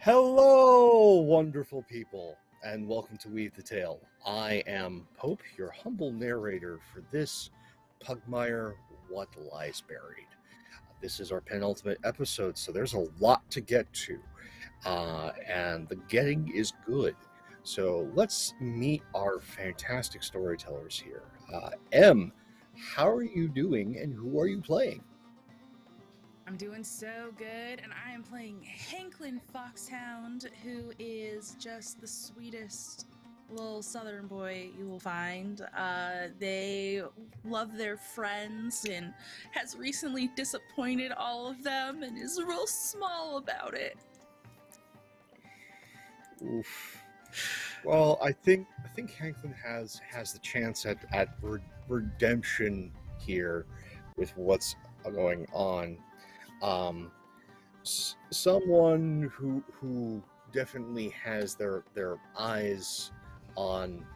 Hello, wonderful people, and welcome to Weave the Tale. I am Pope, your humble narrator for this Pugmire What Lies Buried. This is our penultimate episode, so there's a lot to get to, and the getting is good. So let's meet our fantastic storytellers here. M, how are you doing, and who are you playing? I'm doing so good, and I am playing Hanklin Foxhound, who is just the sweetest little southern boy you will find. They love their friends and has recently disappointed all of them and is real small about it. Oof. Well, I think Hanklin has the chance at redemption here with what's going on. Someone who definitely has their eyes on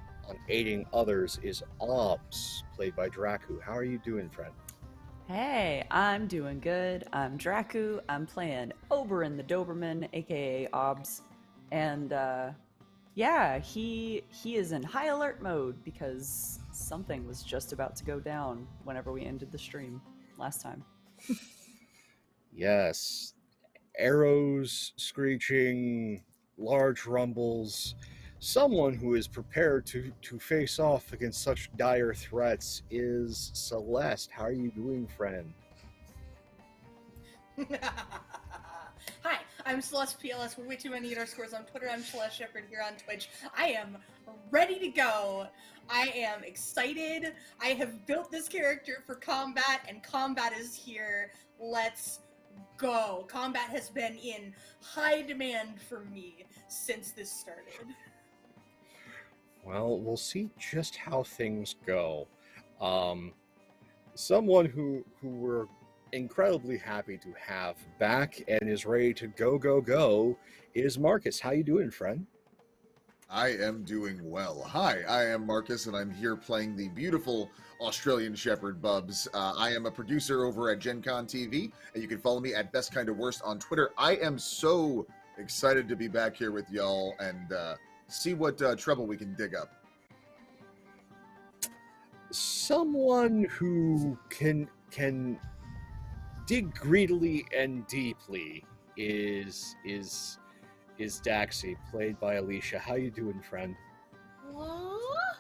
aiding others is Obbs, played by Drakku. How are you doing, friend? Hey, I'm doing good. I'm Drakku. I'm playing Oberyn the Doberman, aka Obbs, and yeah, he is in high alert mode because something was just about to go down whenever we ended the stream last time. Yes, arrows screeching, large rumbles. Someone who is prepared to face off against such dire threats is Celeste. How are you doing, friend? Hi, I'm Celeste PLS. We're way too many at our scores on Twitter. I'm Celeste Shepherd here on Twitch. I am ready to go. I am excited. I have built this character for combat, and combat is here. Let's go. Combat has been in high demand for me since this started. Well, we'll see just how things go. Someone who we're incredibly happy to have back and is ready to go is Marcus. How you doing, friend? I am doing well. Hi, I am Marcus, and I'm here playing the beautiful Australian Shepherd Bubz. I am a producer over at Gen Con TV, and you can follow me at BestKindaWorst on Twitter. I am so excited to be back here with y'all and see what trouble we can dig up. Someone who can dig greedily and deeply is Daxi, played by Alicia. How you doing, friend? What?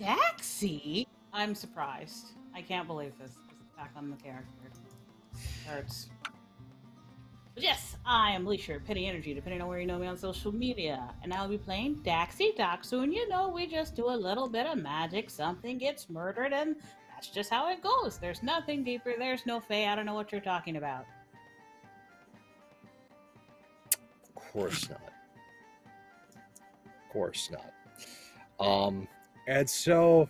Daxi? I'm surprised. I can't believe this attack on the character. Hurts. But yes, I am Leisure, Petty Energy, depending on where you know me on social media. And I'll be playing Daxi Dachshund. You know, we just do a little bit of magic, something gets murdered, and that's just how it goes. There's nothing deeper, there's no fae, I don't know what you're talking about. Of course not. Of course not. And so,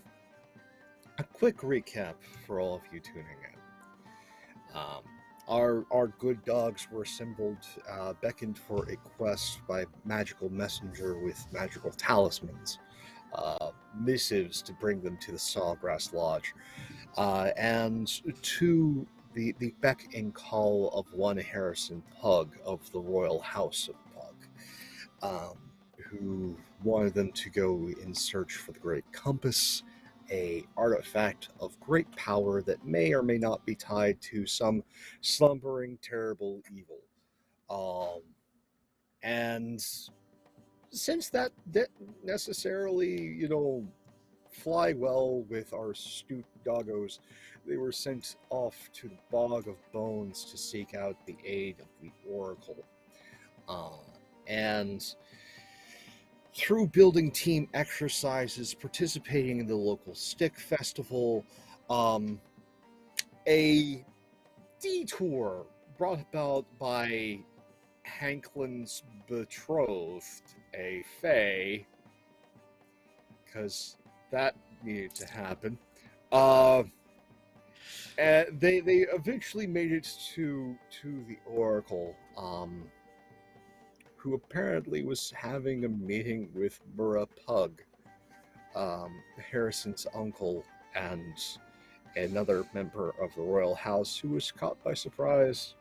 a quick recap for all of you tuning in. Our good dogs were assembled, beckoned for a quest by magical messenger with magical talismans, missives to bring them to the Sawgrass Lodge, and to the beck and call of one Harrison Pug of the Royal House of Pug, who wanted them to go in search for the Great Compass, a artifact of great power that may or may not be tied to some slumbering terrible evil. And since that didn't necessarily, fly well with our astute doggos, they were sent off to the Bog of Bones to seek out the aid of the Oracle. And through building team exercises, participating in the local stick festival, a detour brought about by Hanklin's betrothed, a fae, because that needed to happen. And they eventually made it to the Oracle, who apparently was having a meeting with Burra Pug, Harrison's uncle, and another member of the royal house who was caught by surprise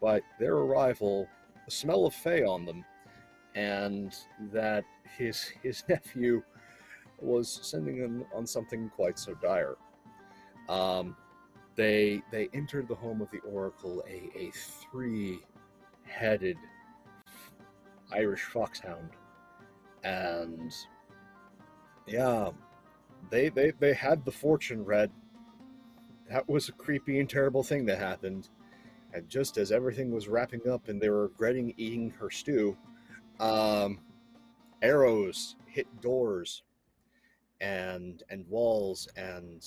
by their arrival smell of Fey on them, and that his nephew was sending him on something quite so dire. They entered the home of the Oracle, a three-headed Irish foxhound, and yeah, they had the fortune read. That was a creepy and terrible thing that happened. And just as everything was wrapping up and they were regretting eating her stew, arrows hit doors and walls, and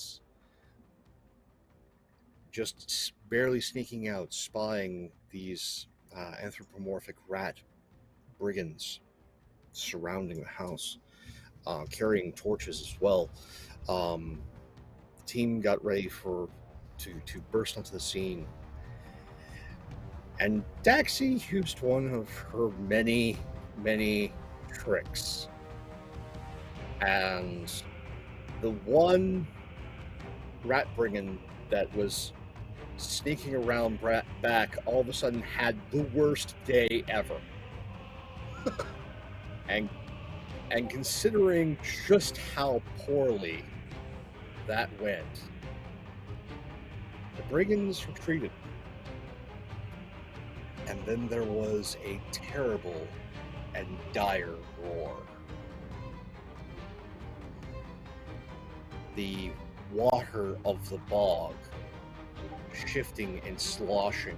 just barely sneaking out, spying these anthropomorphic rat brigands surrounding the house, carrying torches as well. The team got ready to burst onto the scene. And Daxi used one of her many, many tricks. And the one rat brigand that was sneaking around back all of a sudden had the worst day ever. and considering just how poorly that went, the brigands retreated. And then there was a terrible and dire roar. The water of the bog shifting and sloshing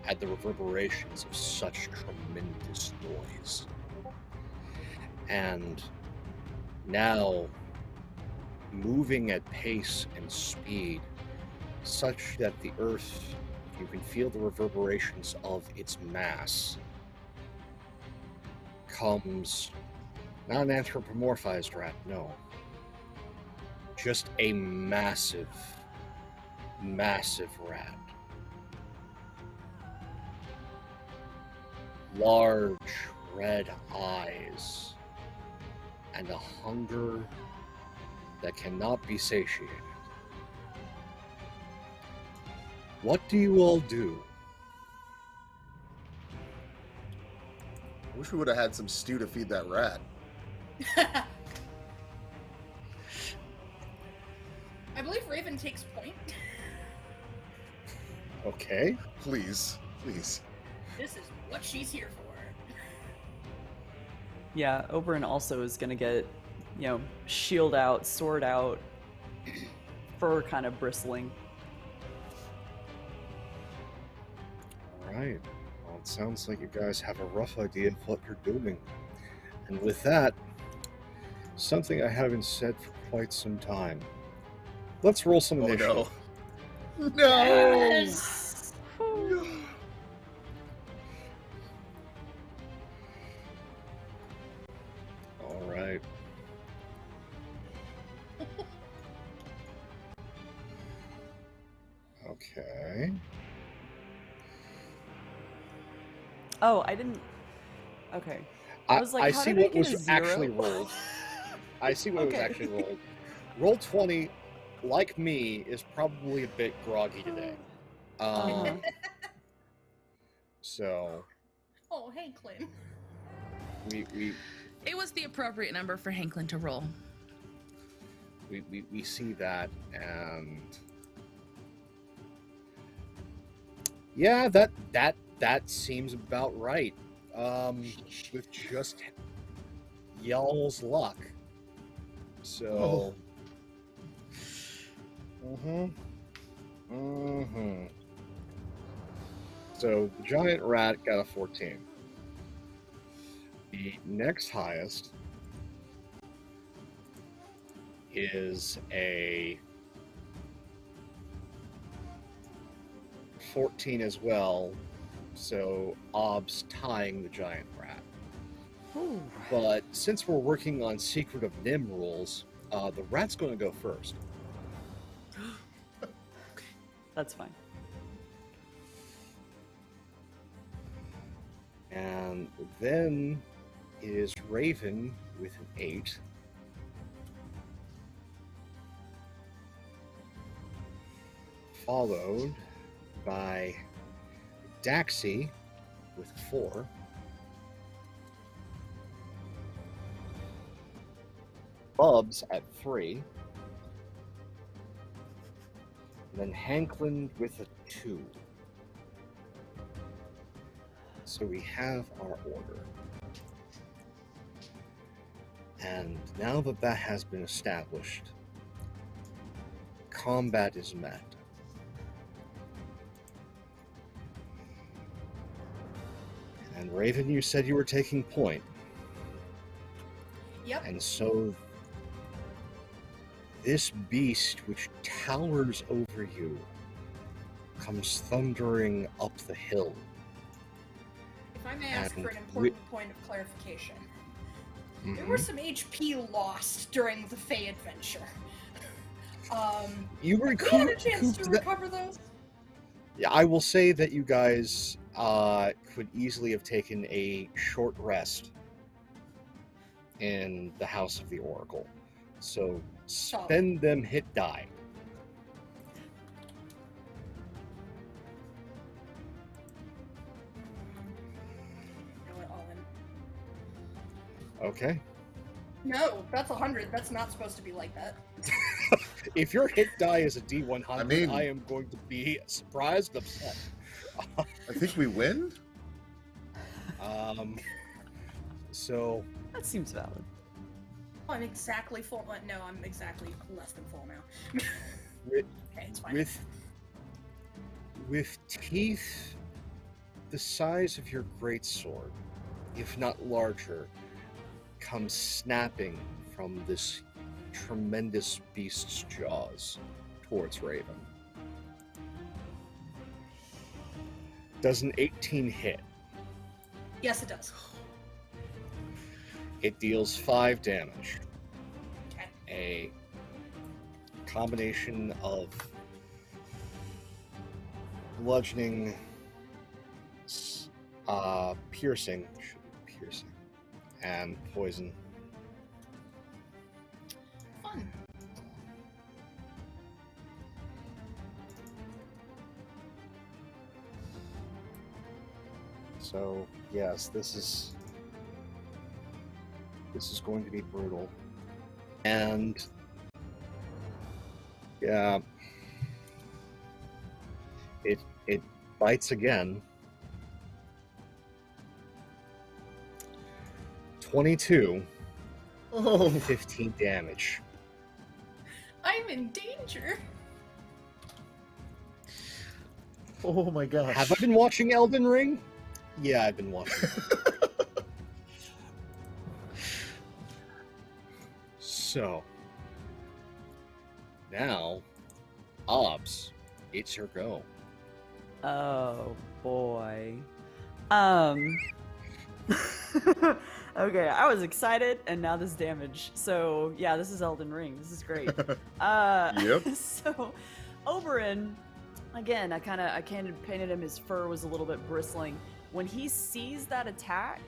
at the reverberations of such tremendous noise. And now, moving at pace and speed, such that the earth, you can feel the reverberations of its mass, comes not an anthropomorphized rat, no. Just a massive, massive rat. Large red eyes and a hunger that cannot be satiated. What do you all do? I wish we would have had some stew to feed that rat. I believe Raven takes point. Okay. Please, please. This is what she's here for. Yeah, Oberyn also is gonna get, shield out, sword out, fur kind of bristling. Alright. Well, it sounds like you guys have a rough idea of what you're doing. And with that, something I haven't said for quite some time. Let's roll some initiative. No. Yes! Alright. Okay. Oh, I didn't. Okay. I was like, I how see did I what get a was zero? actually rolled. I see what was Okay. actually rolled. Roll 20, like me, is probably a bit groggy today. Uh-huh. So Oh, Hanklin. we It was the appropriate number for Hanklin to roll. we see that, and yeah, that seems about right. With just y'all's luck. So. So the giant rat got a 14. The next highest is a 14 as well. So Obbs tying the giant rat. Ooh. But since we're working on Secret of Nim rules, the rat's going to go first. That's fine. And then is Raven with an 8. Followed by Daxi with a 4. Bubz at 3. And then Hanklin with a 2. So we have our order. And now that that has been established, combat is met. And Raven, you said you were taking point. Yep. And so this beast, which towers over you, comes thundering up the hill. If I may ask And for an important point of clarification. There Mhm. were some HP lost during the Fae adventure. You we had a chance recouped to that. recover those. Yeah, I will say that you guys could easily have taken a short rest in the House of the Oracle. So spend them hit die. I went all in. Okay. No, that's 100. That's not supposed to be like that. If your hit die is a D100, I mean- I am going to be surprised and upset. I think we win. So That seems valid. Oh, I'm exactly full. No, I'm exactly less than full now. with, Okay, it's fine. with teeth the size of your greatsword, if not larger, comes snapping from this tremendous beast's jaws towards Raven. Does an 18 hit? Yes, it does. It deals 5 damage. Okay. A combination of bludgeoning, piercing, and poison. Fun. So yes, this is going to be brutal. And yeah, it bites again. 22, Oh, 15 damage. I'm in danger. oh my gosh. Have I been watching Elden Ring? Yeah, I've been watching. So now, Obbs, it's your go. Oh boy. Okay, I was excited, and now this damage. So yeah, this is Elden Ring. This is great. Yep. So, Oberyn, again, I painted him. His fur was a little bit bristling. When he sees that attack,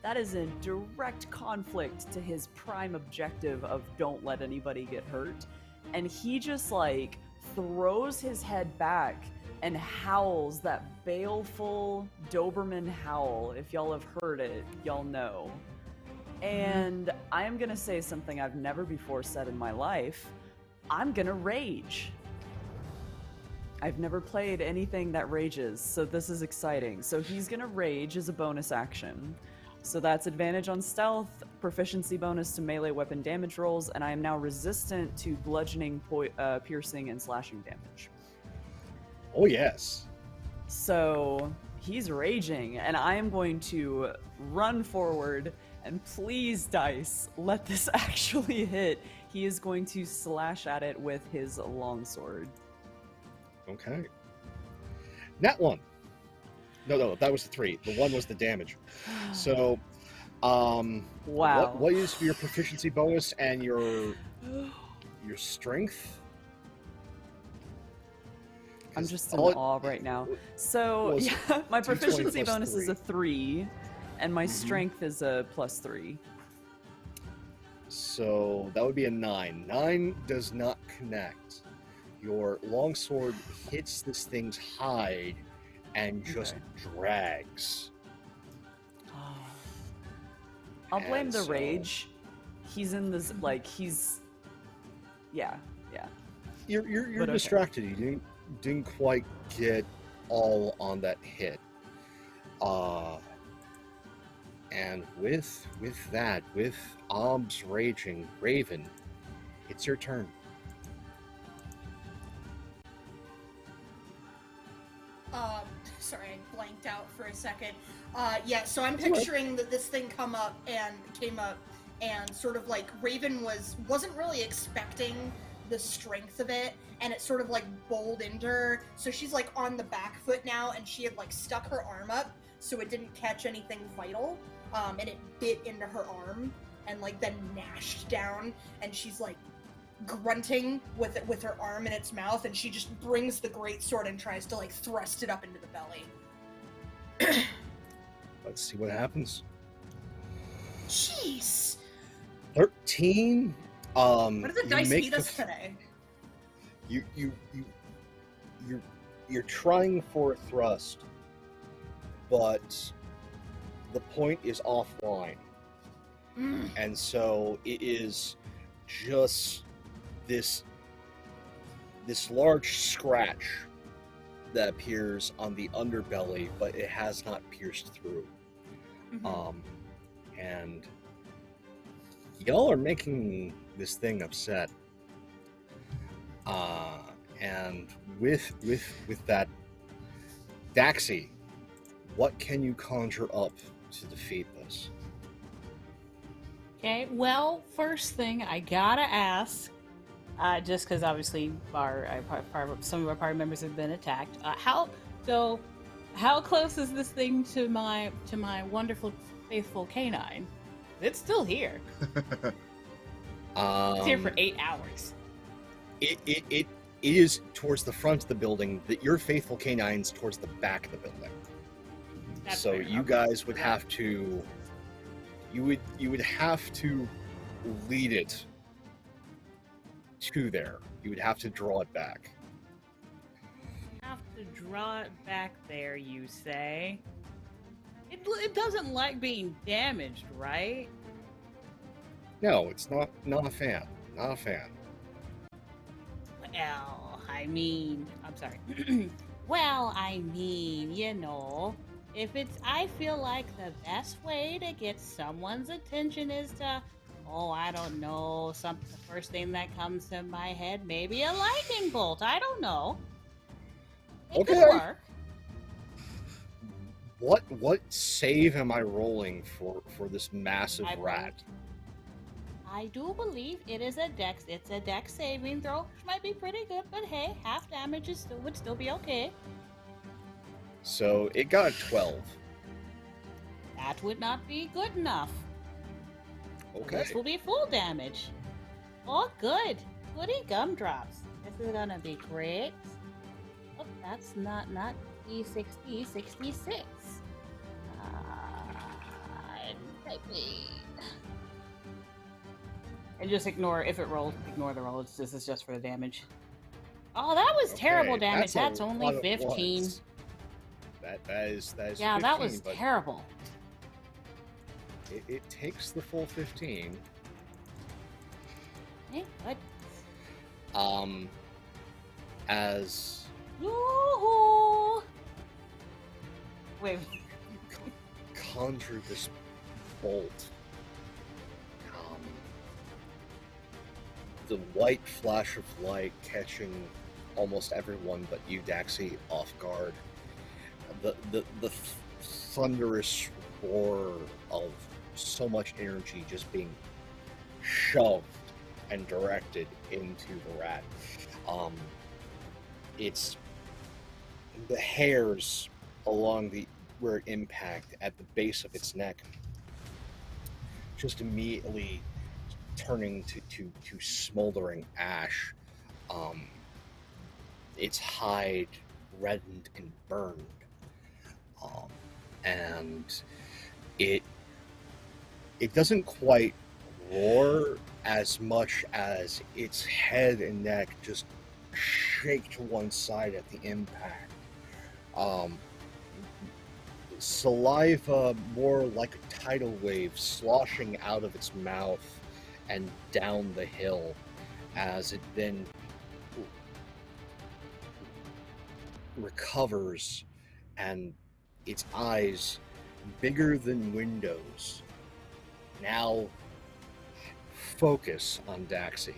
that is in direct conflict to his prime objective of don't let anybody get hurt, and he just like throws his head back and howls that baleful Doberman howl. If y'all have heard it, y'all know. And I am gonna say something I've never before said in my life. I'm gonna rage. I've never played anything that rages, so this is exciting. So he's gonna rage as a bonus action. So that's advantage on stealth, proficiency bonus to melee weapon damage rolls, and I am now resistant to bludgeoning, piercing, and slashing damage. Oh yes. So he's raging, and I am going to run forward, and please, dice, let this actually hit. He is going to slash at it with his longsword. Okay. That one. No, that was the 3. The 1 was the damage. So, Wow. What is your proficiency bonus and your strength? I'm 'Cause just in all it- awe right now. So, was yeah, my D20 proficiency plus bonus is 3. a 3, and my strength is a +3. So that would be a 9. 9 does not connect. Your longsword hits this thing's hide and just drags. I'll blame And the so- rage. he's in this like yeah. You're But okay. distracted. You didn't quite get all on that hit. And with that, with Obbs raging, Raven, it's your turn. Sorry, I blanked out for a second. Yeah, so I'm picturing that this thing came up and sort of like Raven wasn't really expecting the strength of it, and it sort of like bowled into her. So she's like on the back foot now, and she had like stuck her arm up so it didn't catch anything vital, and it bit into her arm and like then gnashed down, and she's like grunting with her arm in its mouth, and she just brings the greatsword and tries to like thrust it up into the belly. Let's see what happens. Jeez. 13. What did the dice make beat us today? You're trying for a thrust, but the point is offline. And so it is just this large scratch that appears on the underbelly, but it has not pierced through. And y'all are making this thing upset. And with that, Daxi, what can you conjure up to defeat this? Okay, well, first thing I gotta ask, just because obviously some of our party members have been attacked. How close is this thing to my wonderful faithful canine? It's still here. It's here for 8 hours. It is towards the front of the building. That your faithful canine's towards the back of the building. That's so fair. you Okay. guys would have to. You would have to lead it to there. You would have to draw it back. Have to draw it back there, you say? It doesn't like being damaged, right? No, it's not a fan. Not a fan. Well, I mean, I'm sorry. Well, I mean, you know, I feel like the best way to get someone's attention is to, I don't know, the first thing that comes to my head, maybe a lightning bolt. I don't know. It could work. What save am I rolling for this massive rat? I do believe it is a dex. It's a dex saving throw, which might be pretty good, but hey, half damage would still be okay. So it got a 12. That would not be good enough. Okay. This will be full damage. Oh, good. Goody gumdrops. This is gonna be great. Oh, that's not E60, 66. And just ignore, if it rolls, ignore the roll. This is just for the damage. Oh, that was terrible damage. That's only 15. That is yeah, 15, that was terrible. It takes the full 15. Okay, good. As Yoo-hoo! Wait. you conjure this bolt, the white flash of light catching almost everyone but you, Daxi, off guard. The thunderous roar of so much energy just being shoved and directed into the rat. It's the hairs along where it impacted at the base of its neck just immediately turning to smoldering ash. Its hide reddened and burned. And it doesn't quite roar as much as its head and neck just shake to one side at the impact. Saliva more like a tidal wave sloshing out of its mouth and down the hill as it then recovers, and its eyes, bigger than windows, now focus on Daxi.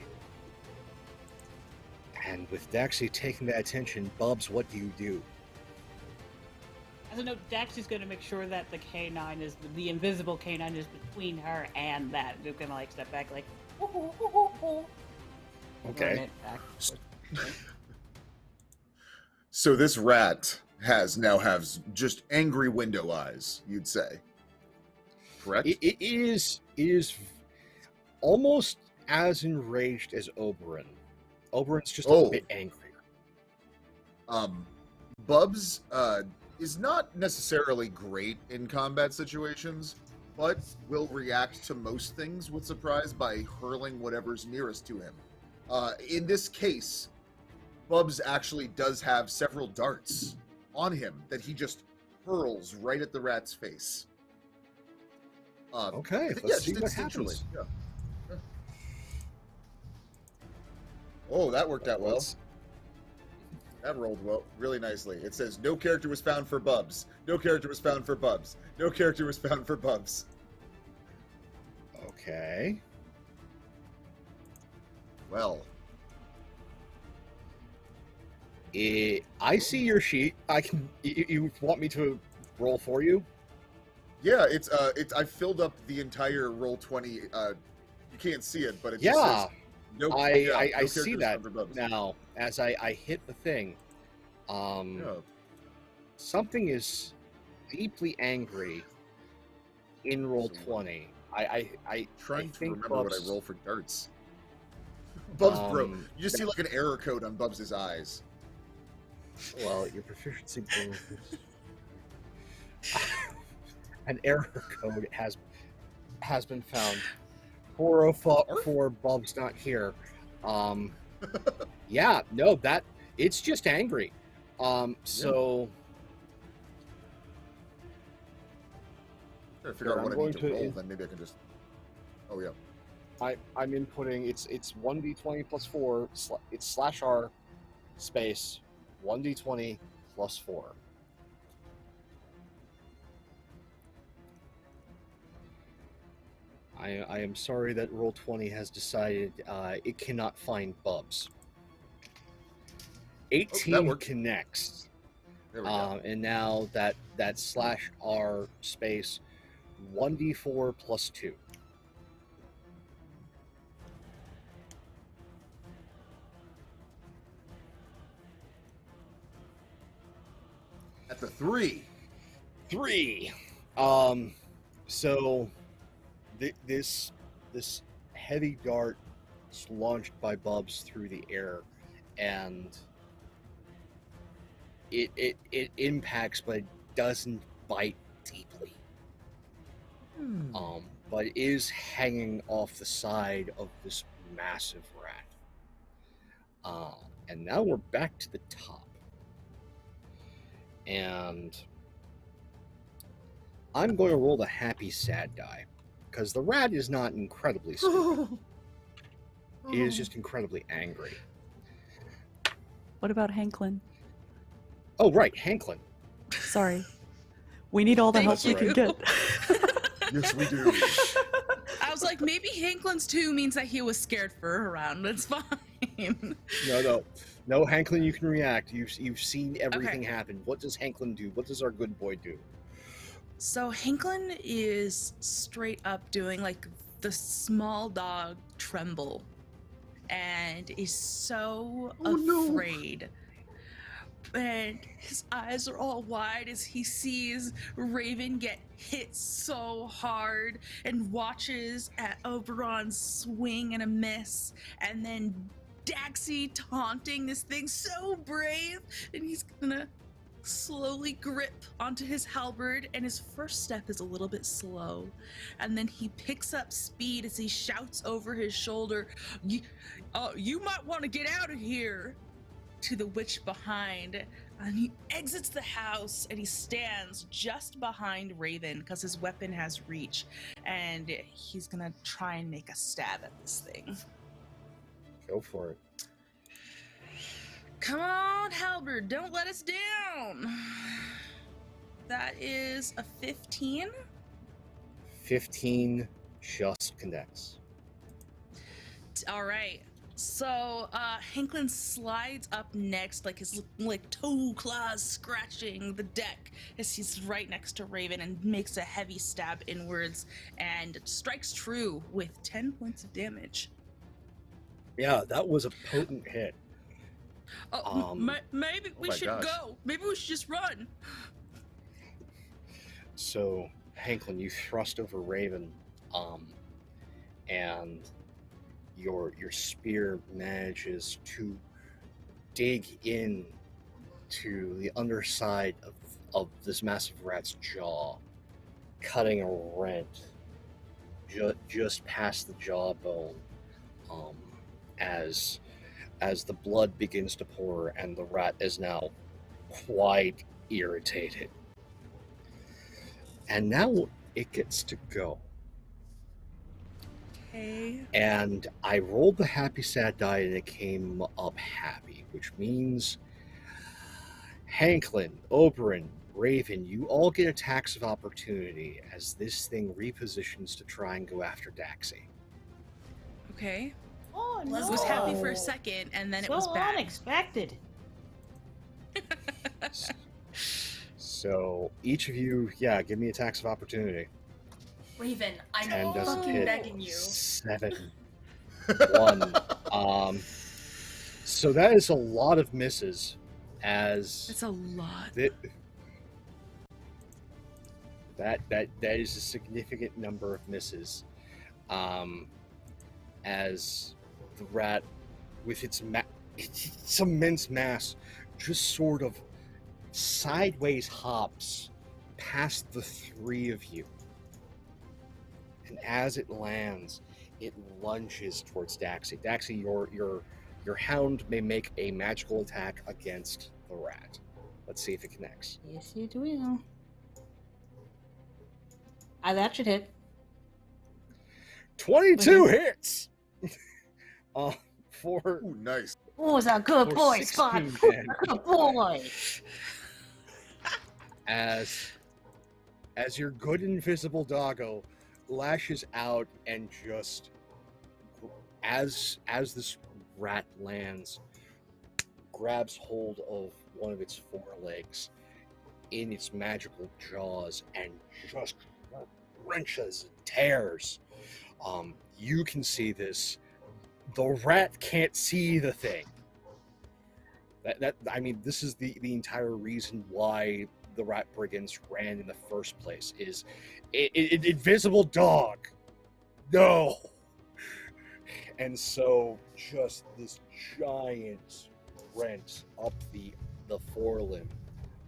And with Daxi taking that attention, Bubz, what do you do? As a note, Daxi's going to make sure that the canine is the invisible canine is between her and that. They're going to like step back, like. Okay. Run it back. So this rat now has just angry window eyes, you'd say. Correct? It is almost as enraged as Oberyn. Oberyn's just a bit angrier. Bubz is not necessarily great in combat situations, but will react to most things with surprise by hurling whatever's nearest to him. In this case, Bubz actually does have several darts on him that he just hurls right at the rat's face. Okay, yeah, let's see just what instinctually. happens. Yeah. Oh, that worked out well. That rolled well, really nicely. It says, no character was found for Bubz. No character was found for Bubz. No character was found for Bubz. Okay. Well. I see your sheet. I can. You want me to roll for you? Yeah, it's I filled up the entire roll 20. You can't see it, but it just Yeah. says no. I see character was that found for Bubz. now as I hit the thing. Yeah. Something is deeply angry in roll 20. I Trying to think remember what I Bubz- roll for darts. Bubz, bro, Um, you just see like an error code on Bubz's eyes. Well, your proficiency bonus. An error code has been found. 404 Bubz not here. Yeah, no, that it's just angry. So Trying to figure out I'm what I going need to to roll, in- then maybe I can just. Oh yeah. I'm inputting it's 1d20 plus 4. It's /r space 1d20 plus 4. I am sorry that Roll20 has decided it cannot find Bubz. 18 worked. connects, There we go. and now that /r space 1d4 plus 2. At the 3. 3. So this heavy dart is launched by Bubz through the air, and it impacts, but it doesn't bite deeply. But it is hanging off the side of this massive rat. And now we're back to the top. And I'm going to roll the happy sad die, because the rat is not incredibly stupid. He is just incredibly angry. What about Hanklin? Oh, right, Hanklin. Sorry. We need all the help Thank we you. can get. Yes, we do. I was like, maybe Hanklin's 2 means that he was scared for her around. It's fine. No, Hanklin, you can react. You've seen everything happen. What does Hanklin do? What does our good boy do? So Hanklin is straight up doing like the small dog tremble and is so afraid. And his eyes are all wide as he sees Raven get hit so hard and watches at Oberon's swing and a miss, and then Daxi taunting this thing so brave, and he's gonna slowly grip onto his halberd, and his first step is a little bit slow, and then he picks up speed as he shouts over his shoulder, you might want to get out of here, to the witch behind, And he exits the house and he stands just behind Raven because his weapon has reach. And he's gonna try and make a stab at this thing. Go for it. Come on, Halberd, don't let us down. That is a 15. 15 just connects. All right. So Hanklin slides up next, like his toe claws scratching the deck as he's right next to Raven, and makes a heavy stab inwards and strikes true with 10 points of damage. Yeah, that was a potent hit. Maybe we my should gosh. go. Maybe we should just run. So, Hanklin, you thrust over Raven, and your spear manages to dig in to the underside of this massive rat's jaw, cutting a rent just past the jawbone, as the blood begins to pour and the rat is now quite irritated. And now it gets to go. Okay. And I rolled the happy sad die and it came up happy, which means Hanklin, Oberyn, Raven, you all get attacks of opportunity as this thing repositions to try and go after Daxi. Okay. Oh no! It was happy for a second, and then so it was bad. unexpected. So each of you, give me attacks of opportunity. Raven, I'm 10 doesn't fucking hit. begging you. 7. 1. So that is a lot of misses. As That's a lot. that is a significant number of misses. As the rat, with its immense mass, just sort of sideways hops past the three of you. And as it lands, it lunges towards Daxi. Daxi, your hound may make a magical attack against the rat. Let's see if it connects. Yes, it will. That should hit. 22 hits! For Ooh, nice. Oh, it's a good For boy, 16 Spot. damage. Good boy. as your good invisible doggo lashes out and just as this rat lands, grabs hold of one of its forelegs in its magical jaws and just wrenches and tears. You can see this. The rat can't see the thing. This is the entire reason why the rat brigands ran in the first place. Is invisible dog? No. And so just this giant rent up the forelimb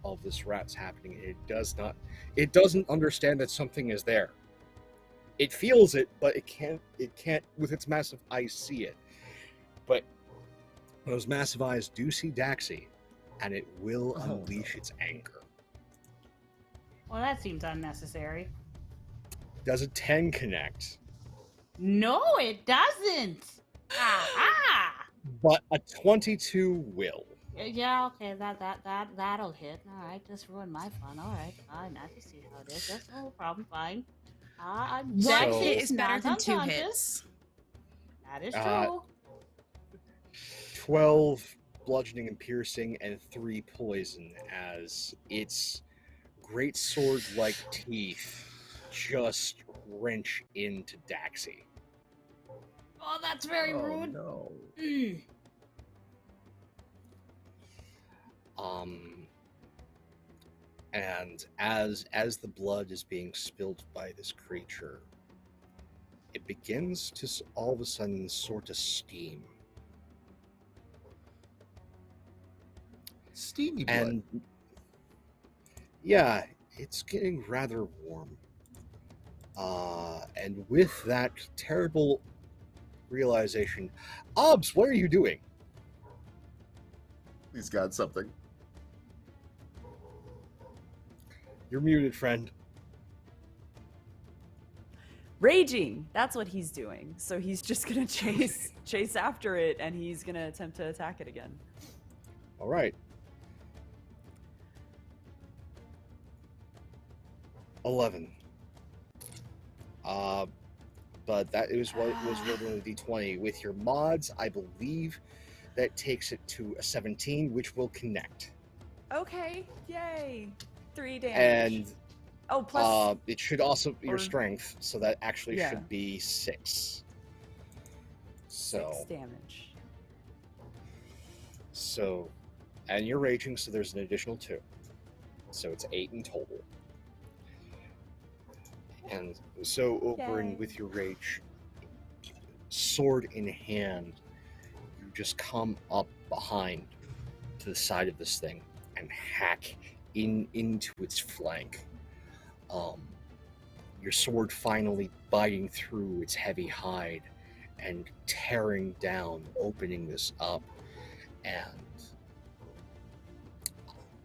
of this rat's happening. It doesn't understand that something is there. It feels it, but it can't with its massive eyes see it. But those massive eyes do see Daxi, and it will unleash its anger. Well, that seems unnecessary. Does a 10 connect? No, it doesn't. But a 22 will. Yeah, okay, that'll hit. All right, just ruined my fun. All right, fine. I can see how it is. That's no problem. Fine. One So- hit is better not than 2 unconscious. hits. That is true. 12 bludgeoning and piercing, and 3 poison as its great sword-like teeth just wrench into Daxi. Oh, that's very rude. No. Mm. And as the blood is being spilled by this creature, it begins to all of a sudden sort of steam. Steamy blood. And yeah, it's getting rather warm. And with that terrible realization, Obbs, what are you doing? He's got something. You're muted, friend. Raging. That's what he's doing. So he's just gonna chase after it, and he's gonna attempt to attack it again. All right. 11. But that was what was rolled in a d20. With your mods, I believe that takes it to a 17, which will connect. Okay, yay! 3 damage. And plus it should also be your or- strength, so that actually Yeah. should be 6. So 6 damage. So, and you're raging, so there's an additional 2. So it's 8 in total. And so, Oberyn, Yay. with your rage, sword in hand, you just come up behind to the side of this thing and hack into its flank. Your sword finally biting through its heavy hide and tearing down, opening this up. And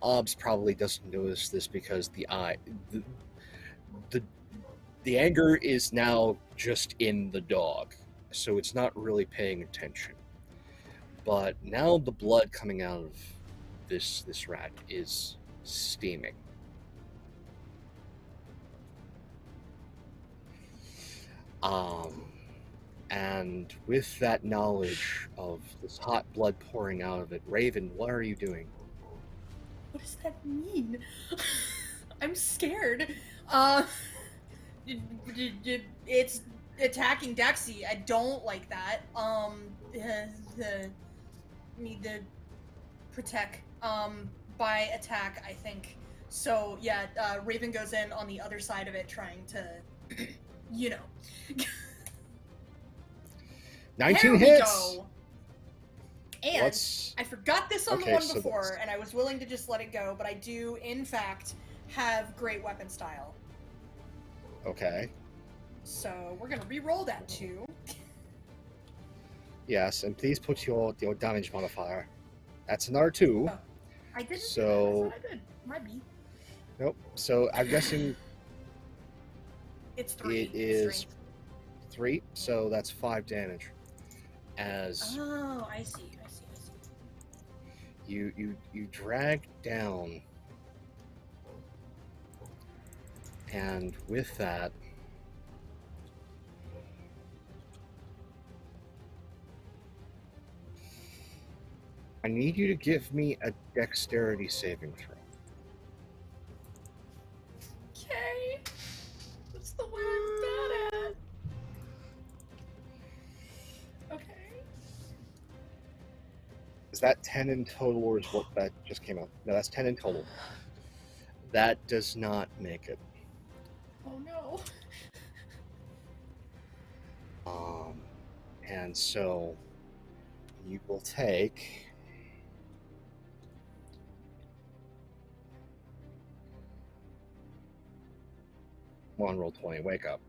Obbs probably doesn't notice this because the anger is now just in the dog, so it's not really paying attention. But now the blood coming out of this rat is steaming. And with that knowledge of this hot blood pouring out of it, Raven, what are you doing? What does that mean? I'm scared. It's attacking Daxi. I don't like that. Need to protect by attack, I think. So yeah, Raven goes in on the other side of it, trying to, you know. 19 there hits. We go. And What's... I forgot this on Okay, the one so before, that's- and I was willing to just let it go, but I do, in fact, have great weapon style. Okay. So we're gonna re-roll that too. Yes, and please put your damage modifier. That's another 2. Oh, I didn't. So- I did. Might be. Nope. So I'm guessing It's 3. it is strength. 3. So that's 5 damage. As Oh, I see. you drag down, and with that, I need you to give me a dexterity saving throw. Okay. That's the one I'm bad at. Okay. Is that 10 in total, or is what that just came out? No, that's 10 in total. That does not make it. Oh no. And so you will take come on, roll 20, wake up.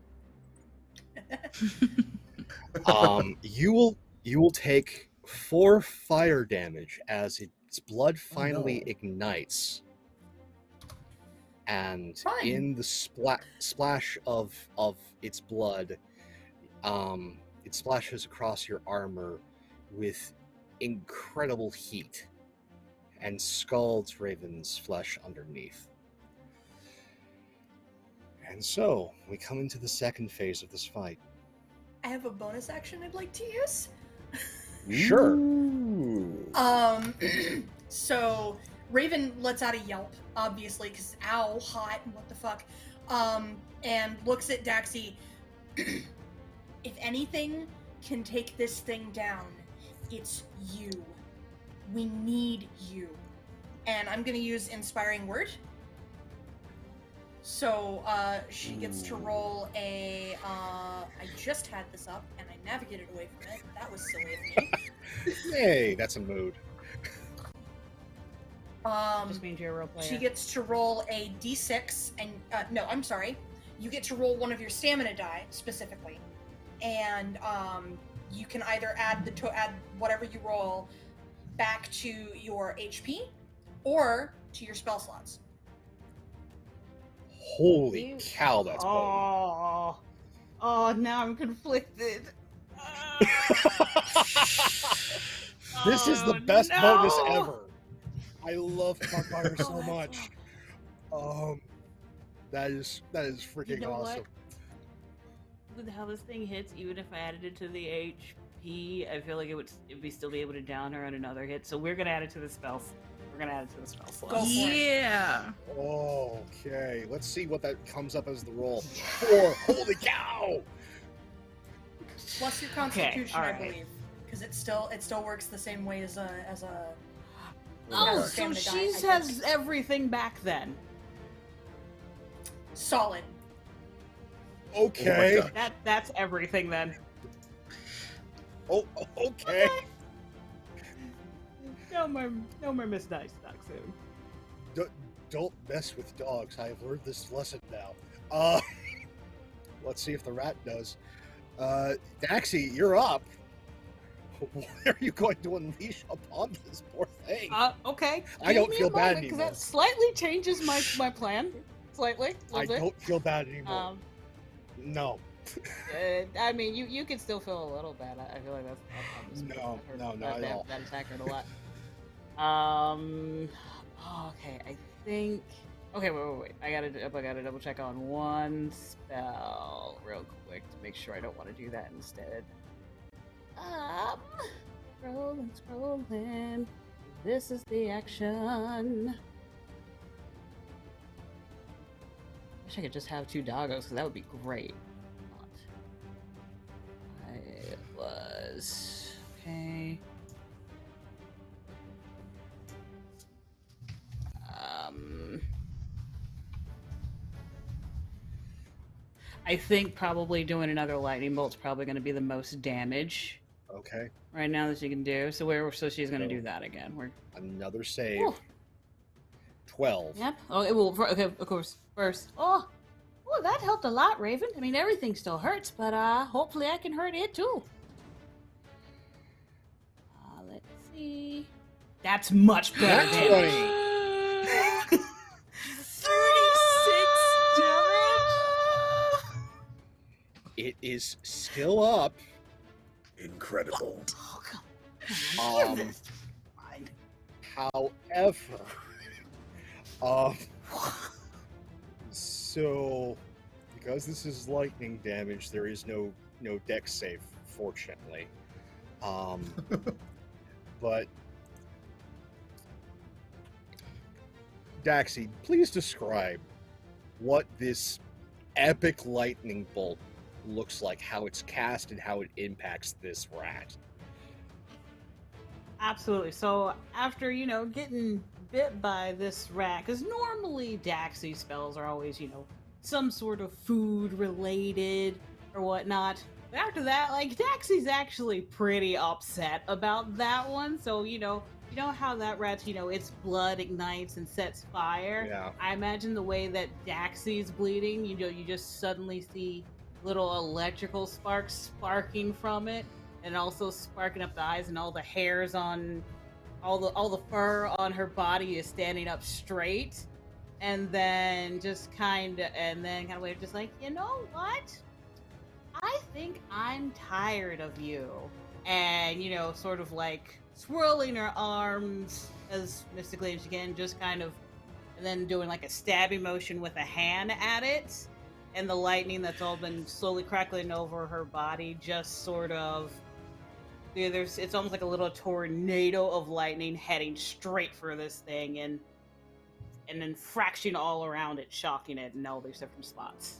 You will take 4 fire damage as its blood finally no. ignites, and Fun. in the splash of its blood, it splashes across your armor with incredible heat and scalds Raven's flesh underneath. And so we come into the second phase of this fight. I have a bonus action I'd like to use. Sure. Ooh. So Raven lets out a yelp, obviously, because ow, hot, what the fuck, and looks at Daxi. If anything can take this thing down, it's you. We need you. And I'm gonna use Inspiring Word. So, she gets to roll a, I just had this up, and I navigated away from it. That was silly of me. Yay, that's a mood. Just means you're a real player. She gets to roll a d6, and no, I'm sorry. You get to roll one of your stamina die specifically, and you can either add add whatever you roll back to your HP or to your spell slots. Holy cow, that's bold. Oh, now I'm conflicted. This is the Oh, best bonus no! ever. I love Pugmire so much. That is freaking You know awesome. what? With how this thing hits, even if I added it to the HP, I feel like it'd be still be able to down her on another hit. So we're gonna add it to the spells. We're gonna add it to the spell slot. Go for it. Yeah. Okay, let's see what that comes up as the roll. 4. Holy cow! Plus your constitution, all I right. believe, because it still works the same way as a. Oh, Yeah, so stamina die, she I think. has everything back then. Solid. Okay. Oh my God. That's everything then. Oh, okay. No more Miss Nice Dachshund. Don't mess with dogs. I have learned this lesson now. Let's see if the rat does. Daxi, you're up. What are you going to unleash upon this poor thing? Okay. I don't Give me feel a bad moment, anymore. that slightly changes my plan. Slightly. A I little bit. don't feel bad anymore. No. I mean, you can still feel a little bad. I feel like that's No, not at all. That attack hurt a lot. Okay, I think. Okay, wait. I gotta double check on one spell real quick to make sure I don't want to do that instead. Scrolling. This is the action. Wish I could just have 2 doggos, because that would be great. I was okay. I think probably doing another lightning bolt's probably going to be the most damage Okay. right now that she can do. So she's going to do that again. Another save. Ooh. 12. Yep. Oh, well, okay, of course. First. Oh, that helped a lot, Raven. I mean, everything still hurts, but hopefully I can hurt it too. Let's see. That's much better. That's 20. 36 damage. It is still up. Incredible. Oh, come on. Um, Give this mind. However, so because this is lightning damage, there is no dex save, fortunately. But Daxi, please describe what this epic lightning bolt looks like, how it's cast, and how it impacts this rat. Absolutely. So after, getting bit by this rat, because normally Daxi spells are always, some sort of food related or whatnot. But after that, Daxi's actually pretty upset about that one. So, you know how that rat's, its blood ignites and sets fire? Yeah. I imagine the way that Daxi's bleeding, you just suddenly see little electrical sparks sparking from it, and also sparking up the eyes, and all the hairs on all the fur on her body is standing up straight, and then kind of just like, you know what? I think I'm tired of you, and sort of like swirling her arms as mystically as she can, just kind of, and then doing like a stabbing motion with a hand at it, and the lightning that's all been slowly crackling over her body just sort of, it's almost like a little tornado of lightning heading straight for this thing, and then fracturing all around it, shocking it in all these different spots.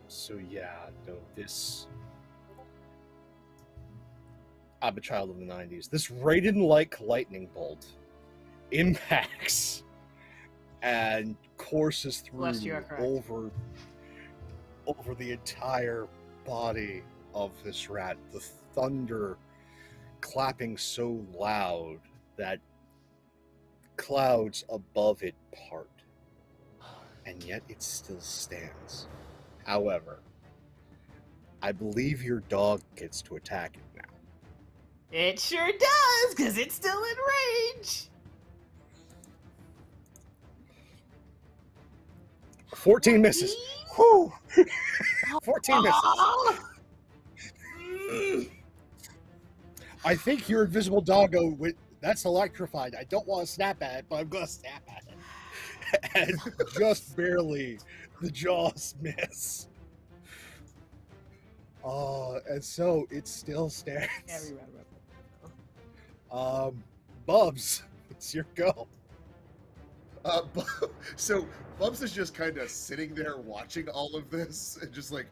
So yeah, no, this. I'm a child of the 90s. This Raiden-like lightning bolt impacts and courses through Bless you, are correct. over the entire body of this rat. The thunder clapping so loud that clouds above it part, and yet it still stands. However, I believe your dog gets to attack it now. It sure does, because it's still in range. 14 misses. Whew. 14 misses. I think your invisible doggo, that's electrified. I don't want to snap at it, but I'm going to snap at it. And just barely, the jaws miss. And so it still stands. Bubz, it's your go. So Bubs is just kind of sitting there watching all of this and just like,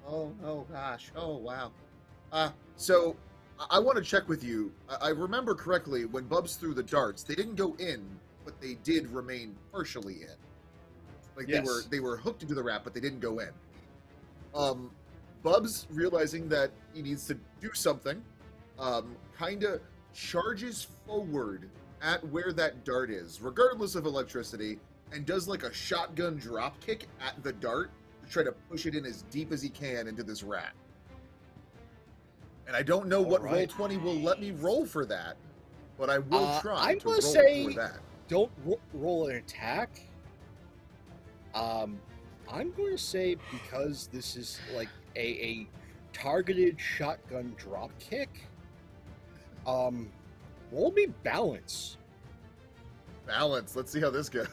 oh gosh, oh wow. So I want to check with you. I remember correctly when Bubs threw the darts, they didn't go in, but they did remain partially in. Like Yes. they were hooked into the rat, but they didn't go in. Bubs, realizing that he needs to do something, kind of charges forward at where that dart is, regardless of electricity, and does like a shotgun drop kick at the dart to try to push it in as deep as he can into this rat. And I don't know what right. Roll20 will let me roll for that, but I will try I'm to gonna roll say for that. Don't roll an attack. I'm going to say because this is like a targeted shotgun drop kick. Roll me balance. Balance. Let's see how this goes.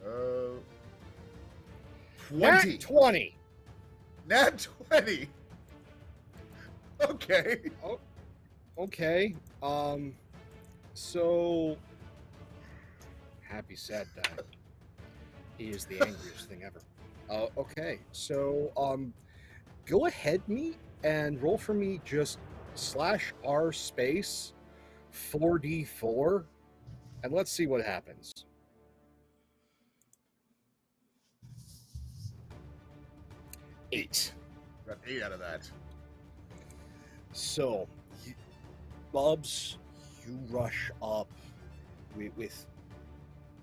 Okay. 20. Nat 20. Nat 20. Okay. Oh, okay. So happy sad die. He is the angriest thing ever. Okay. So go ahead me and roll for me just /r space 4d4 and let's see what happens. Eight. Got 8 out of that. So, Bubz, you rush up with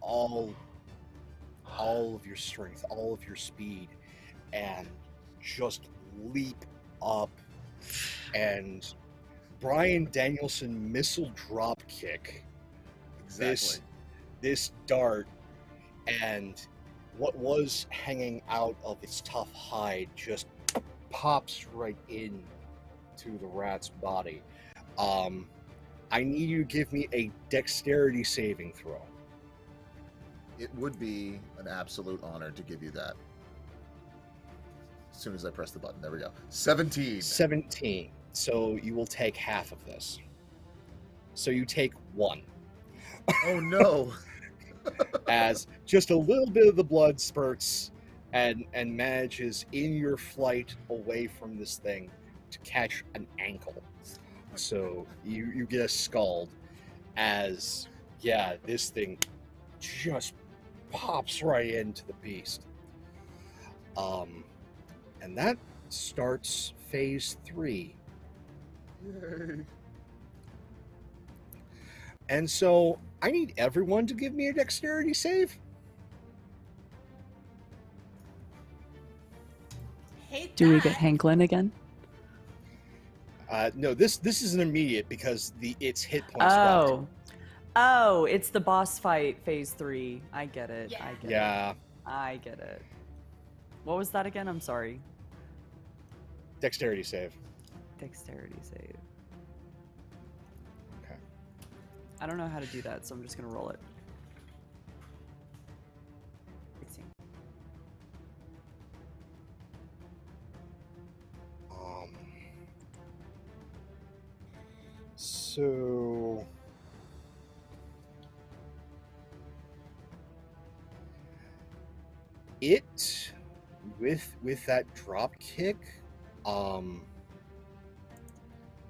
all of your strength, all of your speed, and just leap up. And Brian Danielson missile drop kick Exactly. this dart, and what was hanging out of its tough hide just pops right in to the rat's body. I need you to give me a dexterity saving throw. It would be an absolute honor to give you that. As soon as I press the button. There we go. 17. 17. So you will take half of this. So you take 1. Oh no. As just a little bit of the blood spurts and manages in your flight away from this thing to catch an ankle. So you get a scald as, yeah, this thing just pops right into the beast. And that starts phase 3. Yay. And so I need everyone to give me a dexterity save. Hate Do we that. get Hanklin again? No, this is an immediate because its hit points go Oh, it's the boss fight phase 3. I get it. Yeah. I get Yeah, it. I get it. What was that again? I'm sorry. dexterity save. Dexterity save. Okay. I don't know how to do that, so I'm just gonna roll it. 16. So it with that drop kick,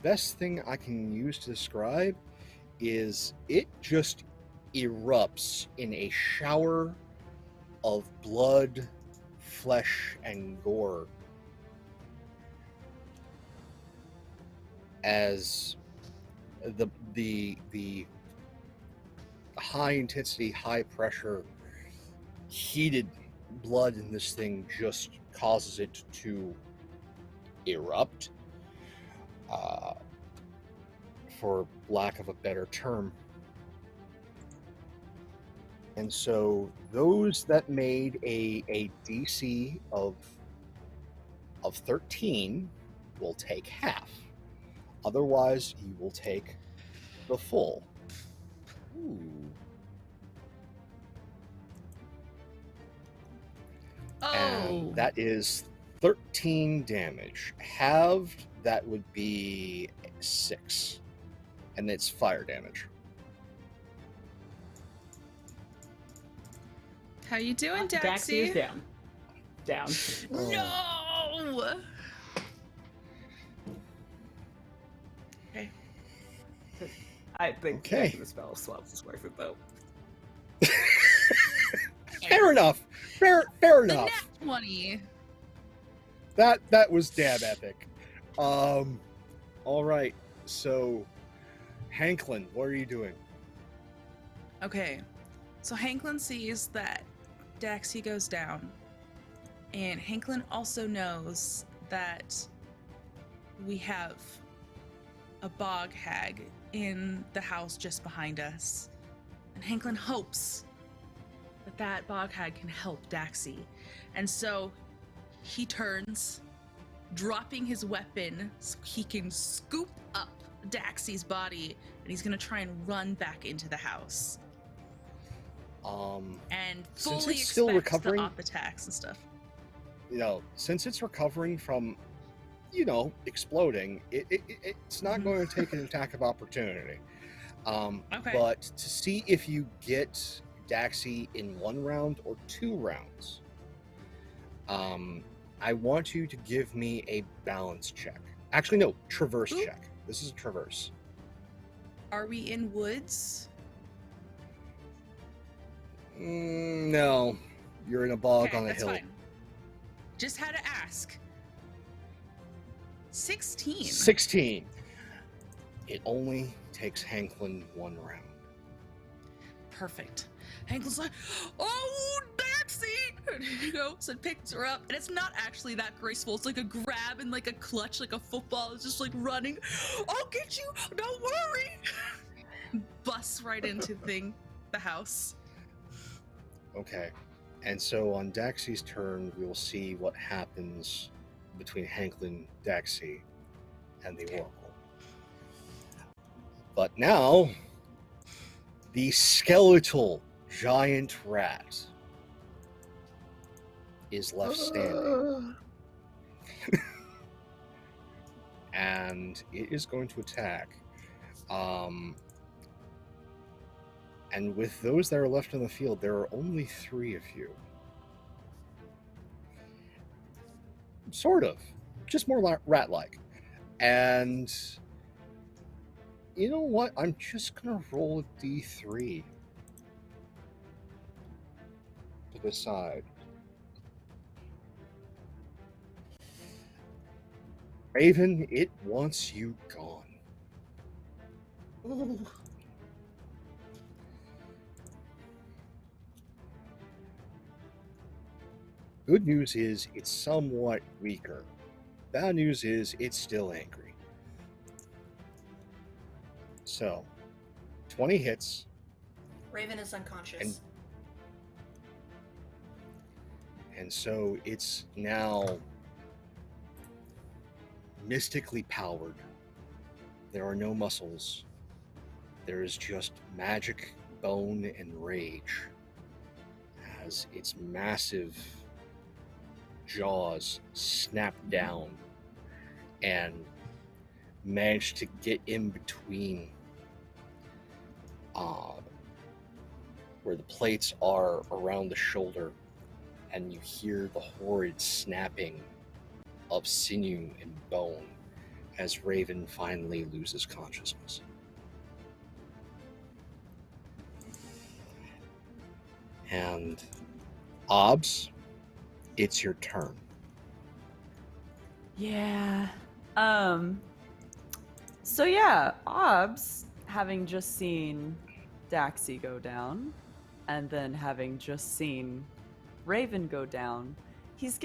best thing I can use to describe is it just erupts in a shower of blood, flesh, and gore as the high intensity, high pressure, heated blood in this thing just causes it to erupt, for lack of a better term. And so those that made a DC of 13 will take half. Otherwise, you will take the full. Ooh. Oh, And that is 13 damage. Halved, that would be 6. And it's fire damage. how you doing, Daxi is Daxi? down. Down. No. Okay. I think Okay. the spell swaps is worth it though. Fair enough. Fair The enough. nat 20. That was damn epic. All right. So, Hanklin, what are you doing? Okay, so Hanklin sees that Daxi goes down, and Hanklin also knows that we have a bog hag in the house just behind us. And Hanklin hopes that that bog hag can help Daxi. And so he turns, dropping his weapon so he can scoop up Daxi's body, and he's gonna try and run back into the house. And Since fully it's still expects recovering- the op attacks and stuff. Since it's recovering from, exploding, it's not going to take an attack of opportunity. Okay. But to see if you get Daxi in 1 round or 2 rounds, I want you to give me a balance check. Actually, no, traverse Ooh. check. This is a traverse. Are we in woods? No, you're in a bog Okay, on a that's hill. fine. Just had to ask. 16. 16. It only takes Hanklin 1 round. Perfect. Hanklin's like, oh, Daxi! And he goes and picks her up, and it's not actually that graceful. It's like a grab and like a clutch, like a football. It's just like running. I'll get you. Don't worry. Busts right into the house. Okay. And so on Daxi's turn, we'll see what happens between Hanklin, Daxi, and the Okay. Oracle. But now, the skeletal giant rat is left standing. And it is going to attack. And with those that are left on the field, there are only 3 of you. Sort of. Just more rat-like. And you know what? I'm just going to roll a d3 to the side. Raven, it wants you gone. Ooh. Good news is it's somewhat weaker. Bad news is it's still angry. So, 20 hits. Raven is unconscious. And so it's now mystically powered. There are no muscles. There is just magic, bone, and rage as its massive jaws snap down and manage to get in between where the plates are around the shoulder, and you hear the horrid snapping of sinew and bone as Raven finally loses consciousness. And Obbs, it's your turn. Yeah. So yeah, Obbs, having just seen Daxi go down, and then having just seen Raven go down, he's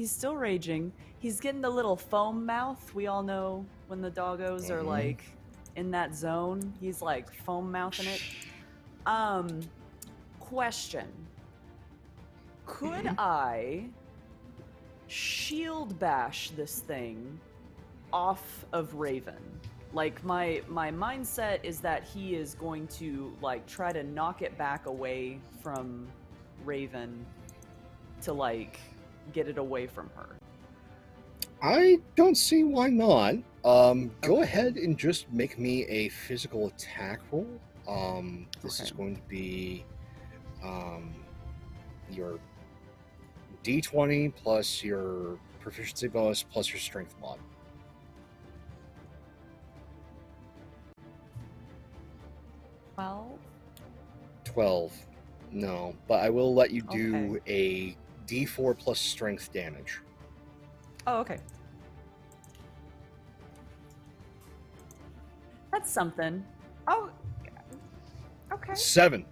still raging. He's getting the little foam mouth. We all know when the doggos are like in that zone, he's like foam mouthing it. question. Could I shield bash this thing off of Raven? Like, my mindset is that he is going to, like, try to knock it back away from Raven to, like, get it away from her. I don't see why not. Go Okay. ahead and just make me a physical attack roll. This is Okay. going to be your D20 plus your proficiency bonus plus your strength mod. 12. No, but I will let you do a D4 plus strength damage. Oh, okay. That's something. Oh, okay. 7.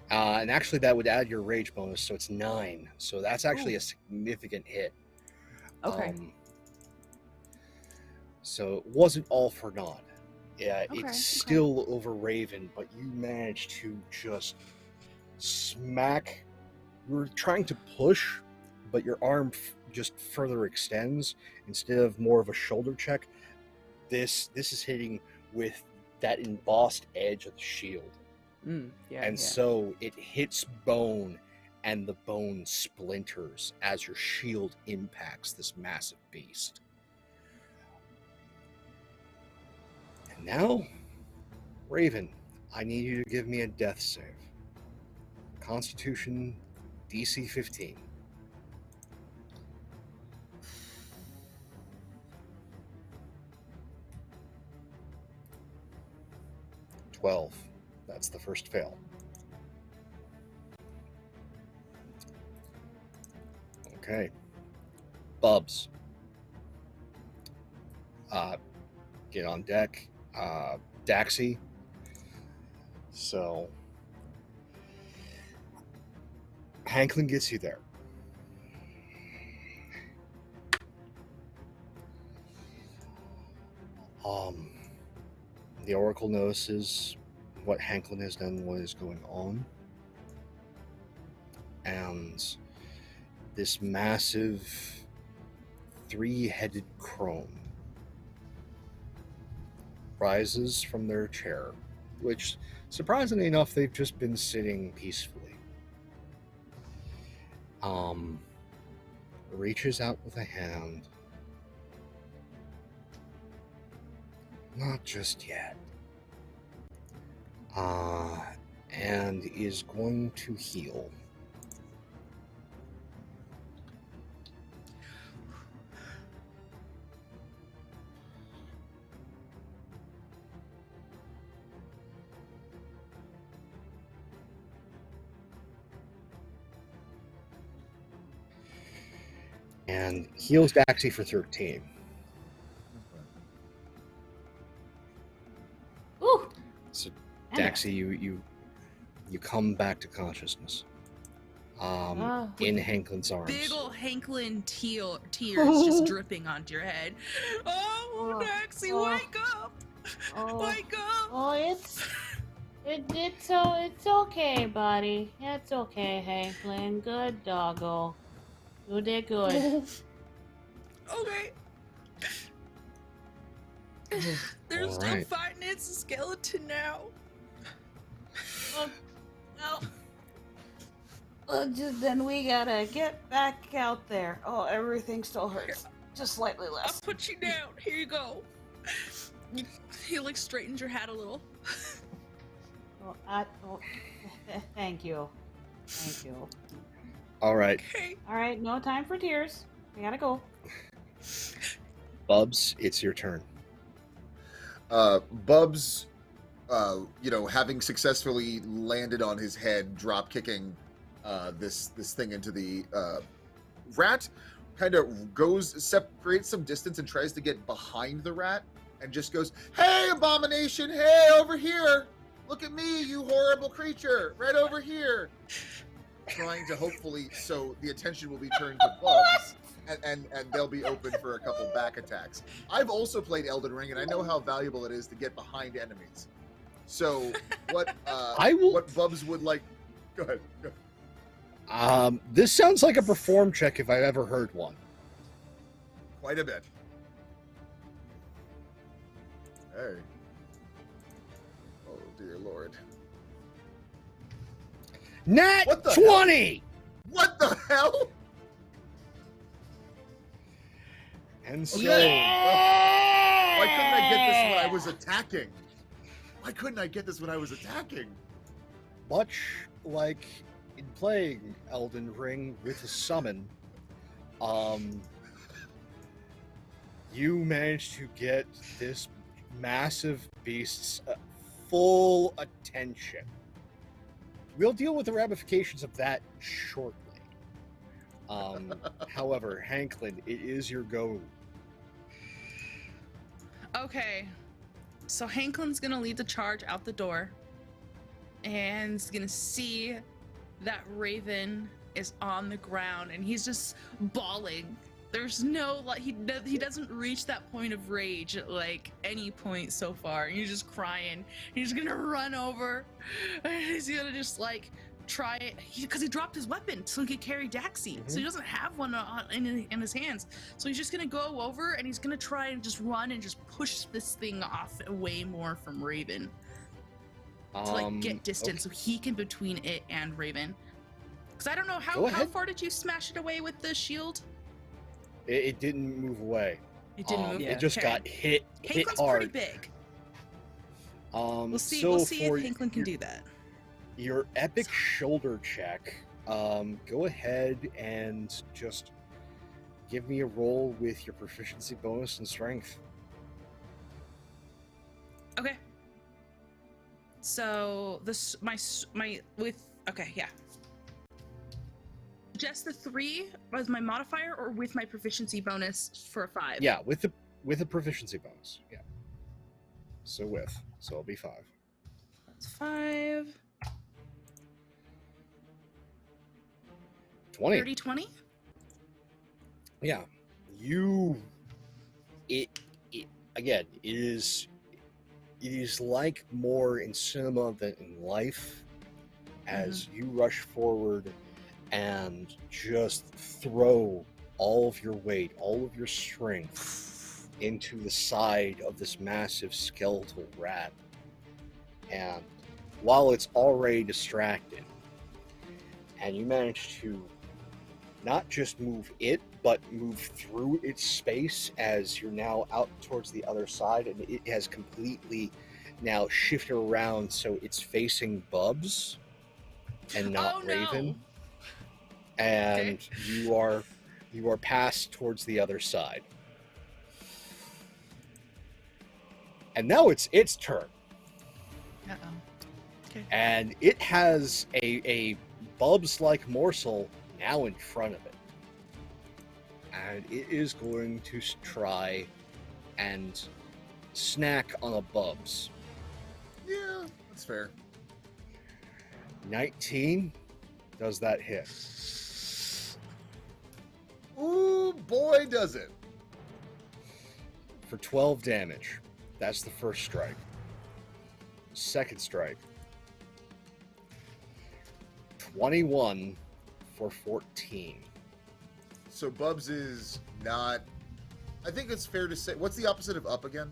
And actually, that would add your rage bonus, so it's 9. So that's actually Ooh. a significant hit. Okay. So it wasn't all for naught. Yeah, Okay, it's still over Raven, but you managed to just smack. You were trying to push, but your arm just further extends instead of more of a shoulder check. This is hitting with that embossed edge of the shield. Yeah. And so it hits bone, and the bone splinters as your shield impacts this massive beast. And now, Raven, I need you to give me a death save. Constitution DC 15. That's the first fail. Okay. Bubz. Get on deck. Daxi. So Hanklin gets you there. The Oracle notices what Hanklin has done, what is going on. And this massive 3-headed crone rises from their chair, which, surprisingly enough, they've just been sitting peacefully. Reaches out with a hand. Not just yet. And is going to heal. And heals Daxi for 13. Ooh. So And Daxi, you come back to consciousness. In Hanklin's arms. Big ol' Hanklin tears just dripping onto your head. Oh, Daxi, wake up! Wake up! Oh, it's okay, buddy. It's okay, Hanklin. Good doggo. You did good. Okay. They're still Alright. fighting. It's a skeleton now. Then we gotta get back out there. Oh, everything still hurts. Just slightly I'll less. put you down. Here you go. He like straightens your hat a little. Thank you. Thank you. All right, Okay. All right, no time for tears. We gotta go. Bubz, it's your turn. Bubz, having successfully landed on his head, drop kicking this thing into the rat, kind of separates some distance and tries to get behind the rat, and just goes, "Hey, abomination! Hey, over here! Look at me, you horrible creature! Right over here!" Trying to hopefully, so the attention will be turned to Bubz. And they'll be open for a couple back attacks. I've also played Elden Ring, and I know how valuable it is to get behind enemies. So what I will- what Bubz would like Go ahead. Go. This sounds like a perform check if I've ever heard one. Quite a bit. Hey. Oh, dear Lord. Nat What the 20! What the hell? And so, Why couldn't I get this when I was attacking? Why couldn't I get this when I was attacking? much like in playing Elden Ring with a summon, you managed to get this massive beast's full attention. We'll deal with the ramifications of that shortly. However, Hanklin, it is your go. Okay, so Hanklin's gonna lead the charge out the door, and he's gonna see that Raven is on the ground, and he's just bawling. There's no, like, he doesn't reach that point of rage at, like, any point so far. He's just crying. He's gonna run over, and he's gonna just, like, try it, because he dropped his weapon so he could carry Daxi. So he doesn't have one in his hands. So he's just gonna go over, and he's gonna try and just run and just push this thing off away more from Raven. To, like, get distance so he can between it and Raven. Because I don't know, how far did you smash it away with the shield? It didn't move away. It didn't move. It just got hit Hanklin's hard. pretty big. We'll see for if Hanklin can do that. Your epic shoulder check, go ahead and just give me a roll with your proficiency bonus and strength. Okay. So this okay, yeah. Just the 3 was my modifier, or with my proficiency bonus for a 5? Yeah, with the proficiency bonus. Yeah. So it'll be 5. That's 5. 20. 30, 20? Yeah. It is like more in cinema than in life as you rush forward and just throw all of your weight, all of your strength into the side of this massive skeletal rat. And while it's already distracted, and you manage to not just move it, but move through its space as you're now out towards the other side, and it has completely now shifted around so it's facing Bubz and not Raven. No. And you are passed towards the other side. And now it's its turn. Uh-oh. Okay. And it has a Bubz-like morsel now in front of it. And it is going to try and snack on a Bubz. Yeah, that's fair. 19, does that hit? Ooh, boy, does it. For 12 damage. That's the first strike. Second strike. 21 for 14. So Bubz is not... I think it's fair to say... What's the opposite of up again?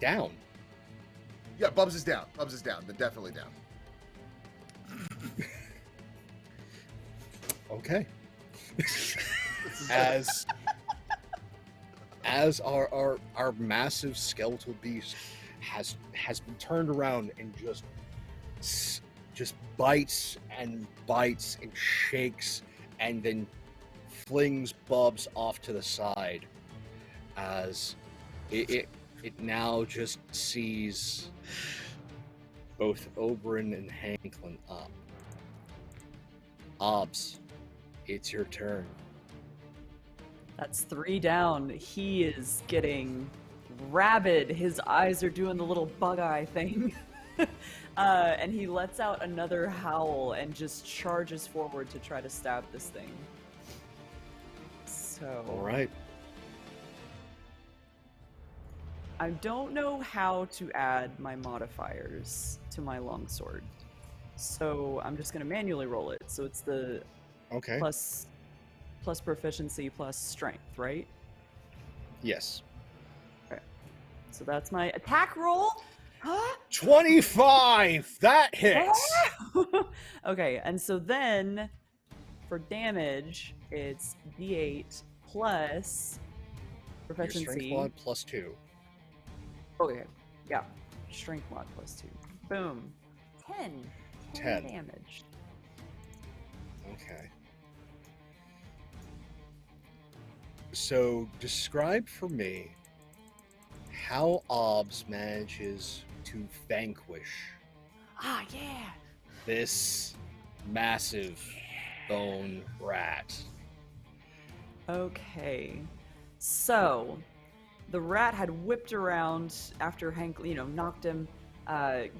Down. Yeah, Bubz is down. Bubz is down. They're definitely down. Okay. as our massive skeletal beast has been turned around and just bites and shakes and then flings Bubz off to the side as it now just sees both Oberyn and Hanklin up. Obbs, it's your turn. That's 3 down. He is getting rabid. His eyes are doing the little bug eye thing. And he lets out another howl and just charges forward to try to stab this thing. So... All right. I don't know how to add my modifiers to my longsword. So I'm just gonna manually roll it. So it's the Okay. plus proficiency plus strength, right? Yes. So that's my attack roll. 25! That hits! Okay, and so then for damage, it's D8 plus Your proficiency. strength mod plus 2. Okay, yeah. Strength mod plus 2. Boom. 10. 10. Damage. Okay. So, describe for me how Obbs manages to vanquish Ah, yeah. this massive bone rat. Okay. So, the rat had whipped around after Hank, knocked him,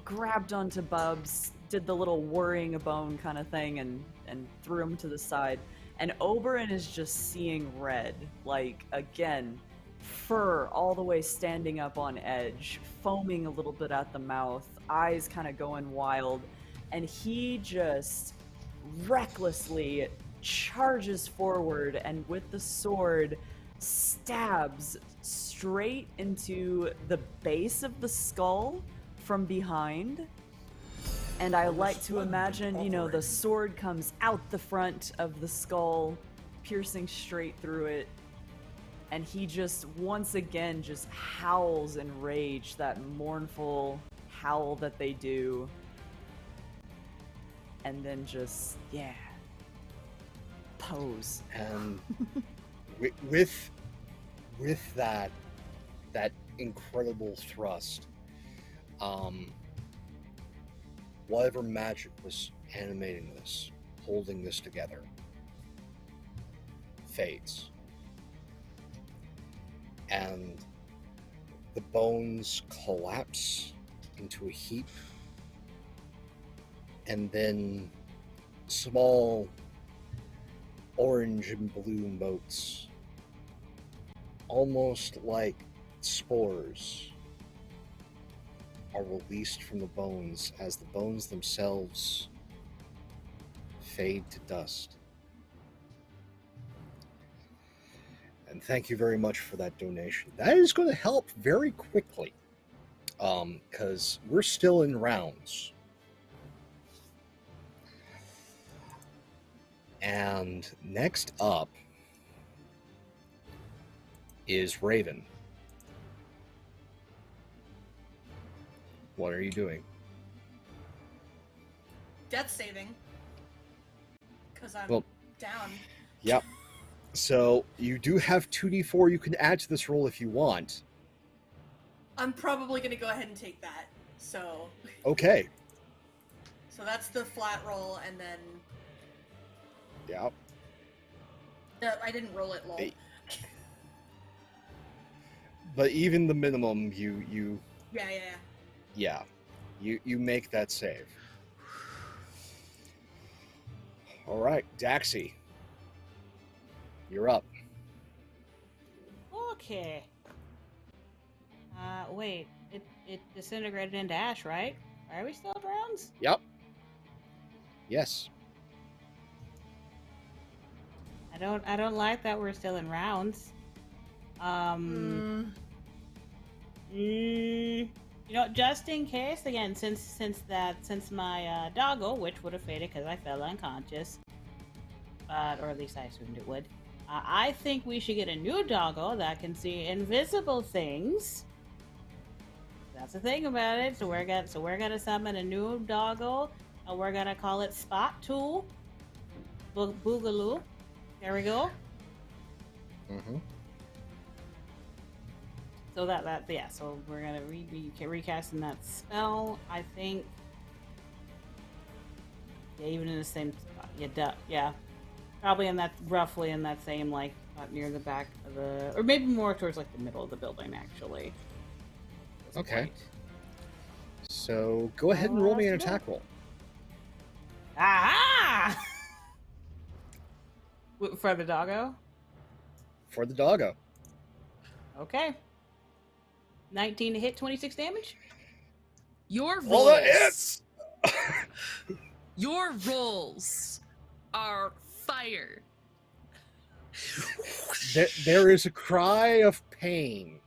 grabbed onto Bubz, did the little worrying a bone kind of thing, and threw him to the side. And Oberyn is just seeing red. Like, again, fur all the way standing up on edge, foaming a little bit at the mouth, eyes kind of going wild. And he just recklessly charges forward and with the sword stabs straight into the base of the skull from behind. And I like to imagine, the sword comes out the front of the skull, piercing straight through it. And he just, once again, just howls in rage, that mournful howl that they do. And then just, pose. And with that incredible thrust, whatever magic was animating this, holding this together, fades. And the bones collapse into a heap, and then small orange and blue motes, almost like spores, are released from the bones as the bones themselves fade to dust. And thank you very much for that donation. That is going to help very quickly, because we're still in rounds. And next up is Raven. What are you doing? Death saving. Because I'm down. Yep. So you do have 2d4 you can add to this roll if you want. I'm probably going to go ahead and take that. So. Okay. So that's the flat roll, and then. Yep. No, I didn't roll it, lol. But even the minimum, you. Yeah. You make that save. All right, Daxi. You're up. Okay. Wait. It disintegrated into ash, right? Are we still at rounds? Yep. Yes. I don't like that we're still in rounds. Just in case, again, since my doggo, which would have faded because I fell unconscious, or at least I assumed it would. I think we should get a new doggo that can see invisible things. That's the thing about it. So we're gonna summon a new doggo, and we're gonna call it Spot Tool. Boogaloo. There we go. Mm-hmm. So so we're gonna be recasting that spell. I think. Yeah, even in the same spot. Yeah. Probably roughly in that same, like, near the back of the... Or maybe more towards, like, the middle of the building, actually. Okay. So, go ahead and roll me an attack roll. Aha! For the doggo? For the doggo. Okay. 19 to hit, 26 damage? Your voice. All that hits! Your rolls are fire. There is a cry of pain.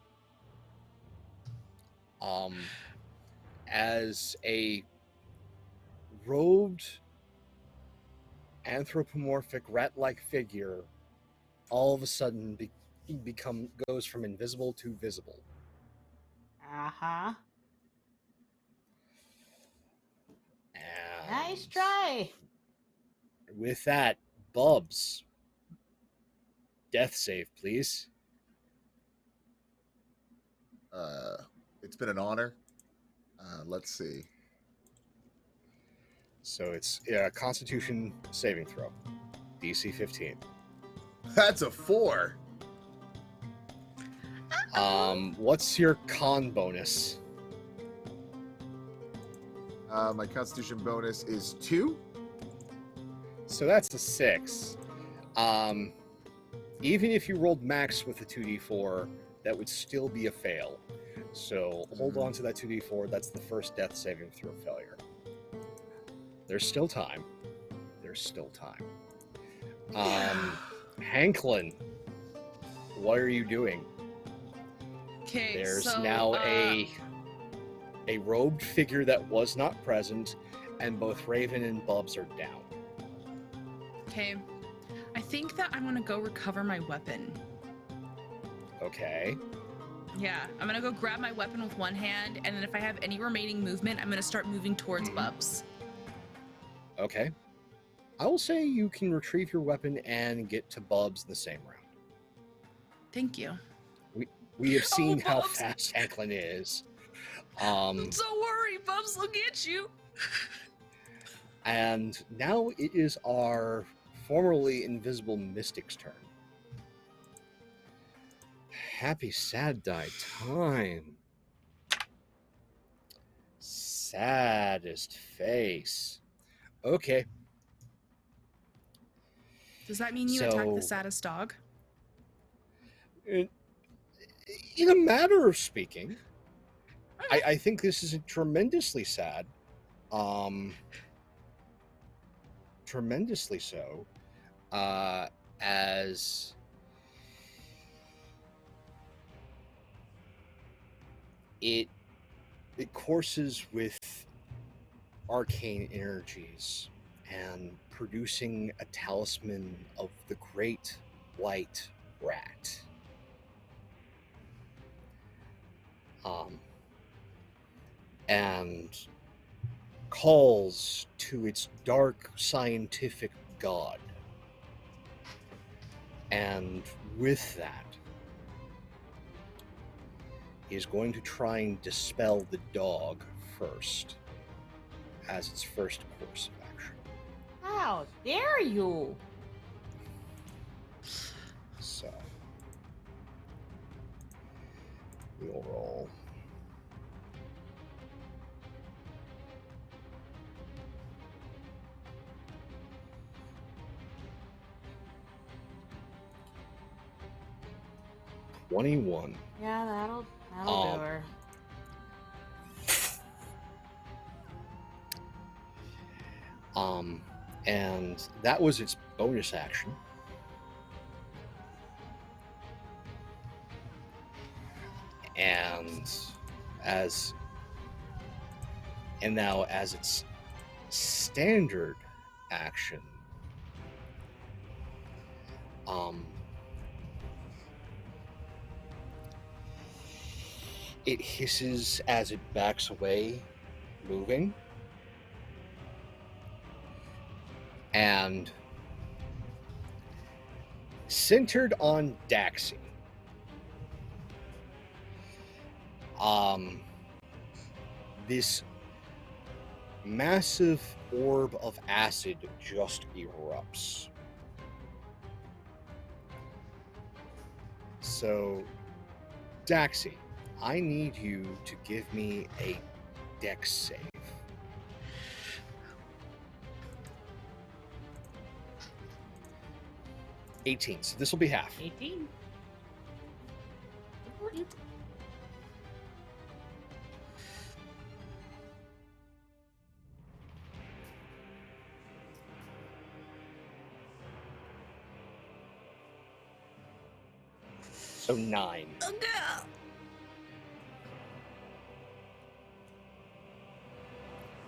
As a robed anthropomorphic rat-like figure all of a sudden goes from invisible to visible. Uh-huh. And Nice try. with that, Bubz, death save, please. It's been an honor. Let's see. So it's Constitution saving throw, DC 15. That's a 4. What's your con bonus? My Constitution bonus is 2. So that's a 6. Even if you rolled max with a 2d4, that would still be a fail. So hold on to that 2d4. That's the first death saving throw failure. There's still time. There's still time. Hanklin, what are you doing? Okay, There's so, now a robed figure that was not present, and both Raven and Bubz are down. Okay. I think that I'm gonna go recover my weapon. Okay. Yeah, I'm gonna go grab my weapon with one hand, and then if I have any remaining movement, I'm gonna start moving towards Bubz. Okay. I will say you can retrieve your weapon and get to Bubz in the same round. Thank you. We have seen how Bubz. fast Hanklin is. Don't worry, Bubz will get you. And now it is our formerly invisible Mystic's turn. Happy sad die time. Saddest face. Okay. Does that mean you attack the So- saddest dog? In a matter of speaking, I think this is tremendously sad. Tremendously so. As it courses with arcane energies and producing a talisman of the great white rat. And calls to its dark scientific god. And with that, is going to try and dispel the dog first, as its first course of action. How dare you? So, we'll roll. $21. Yeah, that'll do her. And that was its bonus action. And now as its standard action, it hisses as it backs away, moving, and centered on Daxi. This massive orb of acid just erupts. So, Daxi, I need you to give me a dex save. $18, so this will be half. 18. So 9. Oh, no.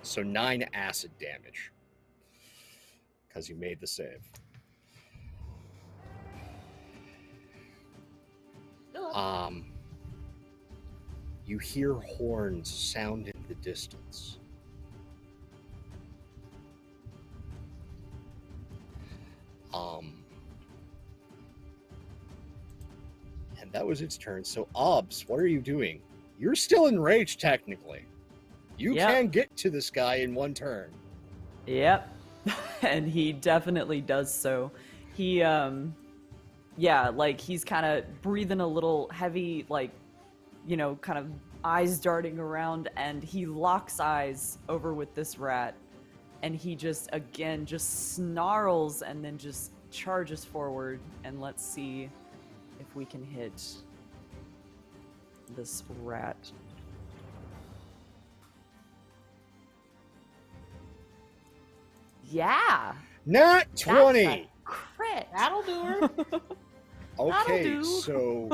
So 9 acid damage. Because you made the save. You hear horns sound in the distance. And that was its turn. So, Obbs, what are you doing? You're still enraged, technically. You Yep. can get to this guy in one turn. Yep. And he definitely does so. He, yeah, like, he's kind of breathing a little heavy, like, you know, kind of eyes darting around, and he locks eyes over with this rat, and he just, again, just snarls and then just charges forward, and let's see if we can hit this rat. Yeah! Not That's 20! a Crit! That'll do her. Okay, do. so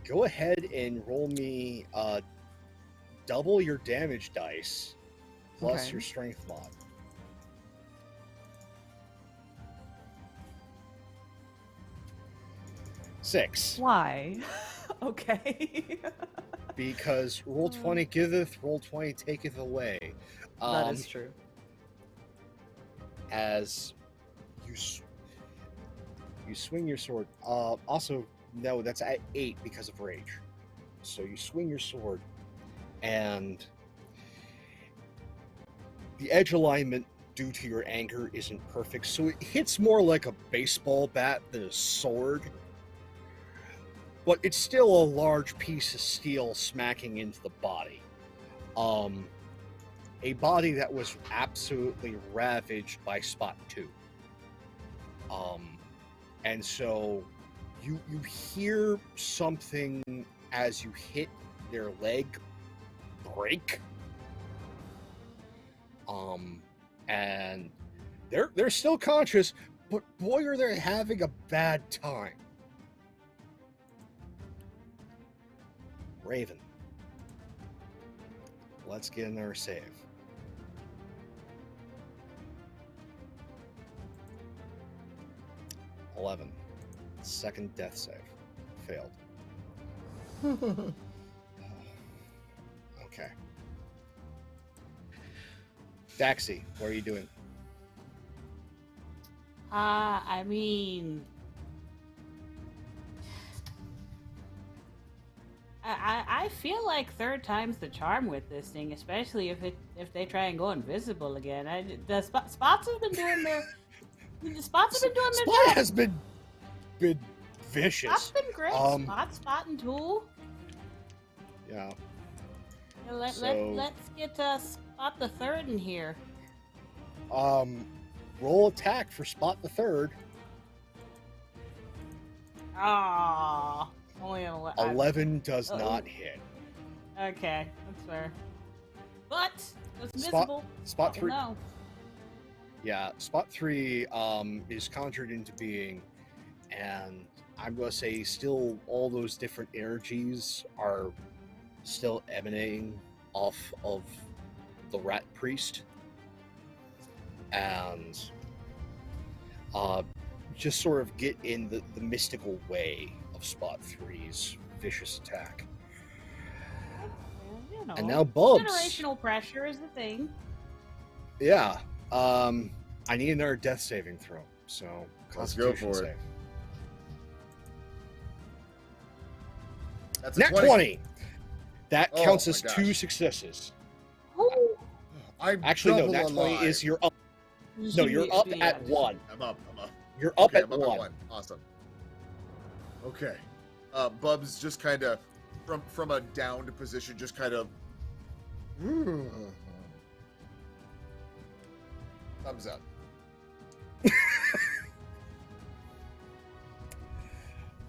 go ahead and roll me double your damage dice plus Okay. your strength mod. Six. Why? Okay. Because roll 20 giveth, roll 20 taketh away. That is true. As you swing your sword. Also, no, that's at 8 because of rage. So you swing your sword, and the edge alignment, due to your anger, isn't perfect. So it hits more like a baseball bat than a sword. But it's still a large piece of steel smacking into the body. A body that was absolutely ravaged by Spot 2. And so you hear something as you hit their leg break. And they're still conscious, but boy, are they having a bad time. Raven. Let's get another save. Second death save. Failed. Okay. Daxi, what are you doing? I mean, I feel like third time's the charm with this thing, especially if they try and go invisible again. The spots have been doing their spots have been doing their Spot job. has been vicious. Spots been great. Spotting tool. Yeah. Let's get Spot the third in here. Roll attack for Spot the third. Ah, only an 11 does not hit. Okay, that's fair. But it's Spot- invisible. Spot 3. No. Yeah, Spot 3 is conjured into being, and I'm going to say still all those different energies are still emanating off of the Rat Priest. And just sort of get in the mystical way of Spot 3's vicious attack. Well, you know, And now Bubz. generational pressure is the thing. Yeah. I need another death saving throw. So Let's go Constitution for it. save. That's a Nat 20. That Oh counts my as gosh. 2 successes. I'm Actually, no, double Nat 20 alive. is you're up. No, you're up at 1. I'm up. You're up Okay, at I'm up 1. at 1. Awesome. Okay. Bubz just kind of, from a downed position, just kind of... Thumbs up.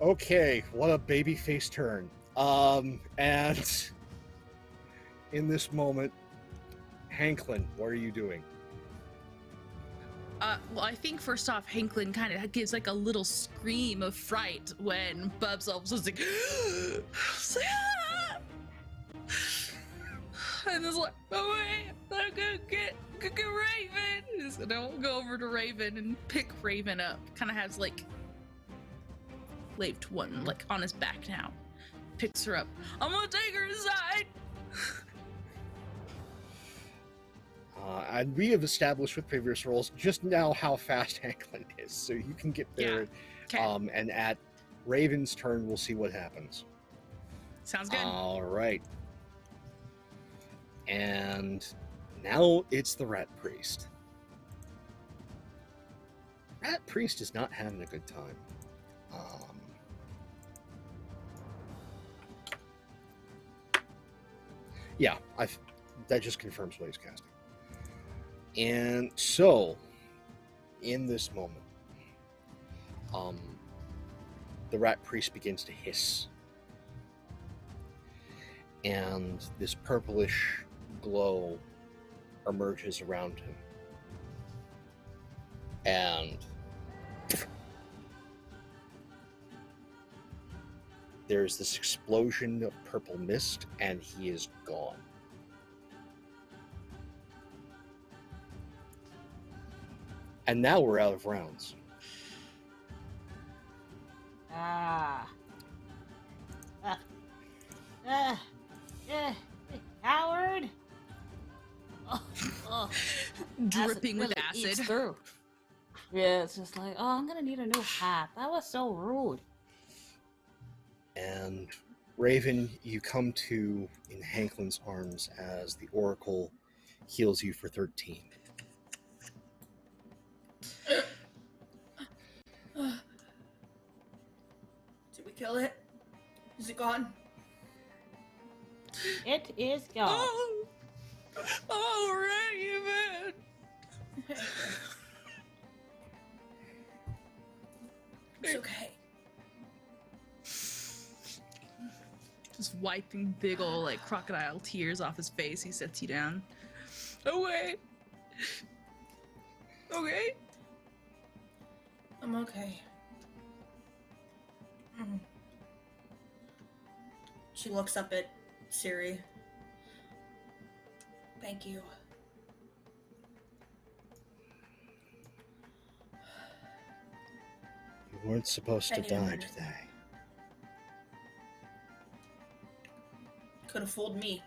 Okay, what a baby face turn. And in this moment, Hanklin, what are you doing? Well, I think first off, Hanklin kind of gives like a little scream of fright when Bubz all of a sudden like, it's like, "Ah!" And it's like, oh wait, I'm gonna get Raven. And I'll go over to Raven and pick Raven up. Kind of has like Leif one like on his back now. Picks her up. I'm gonna take her inside. And we have established with previous rolls just now how fast Hanklin is, so you can get there. Yeah. Okay. And at Raven's turn, we'll see what happens. Sounds good. All right. And now it's the Rat Priest. Rat Priest is not having a good time. Yeah, that just confirms what he's casting. And so, in this moment, the Rat Priest begins to hiss. And this purplish glow emerges around him. And there's this explosion of purple mist, and he is gone. And now we're out of rounds. Coward! Dripping with really eats acid. through. Yeah, it's just like, oh, I'm gonna need a new hat. That was so rude. And Raven, you come to in Hanklin's arms as the Oracle heals you for 13. Did we kill it? Is it gone? It is gone. Oh, Raven! It's okay. Just wiping big ol' like crocodile tears off his face, he sets you down. Oh wait. Okay. I'm okay. She looks up at Siri. Thank you. You weren't supposed to die today. Could have fooled me.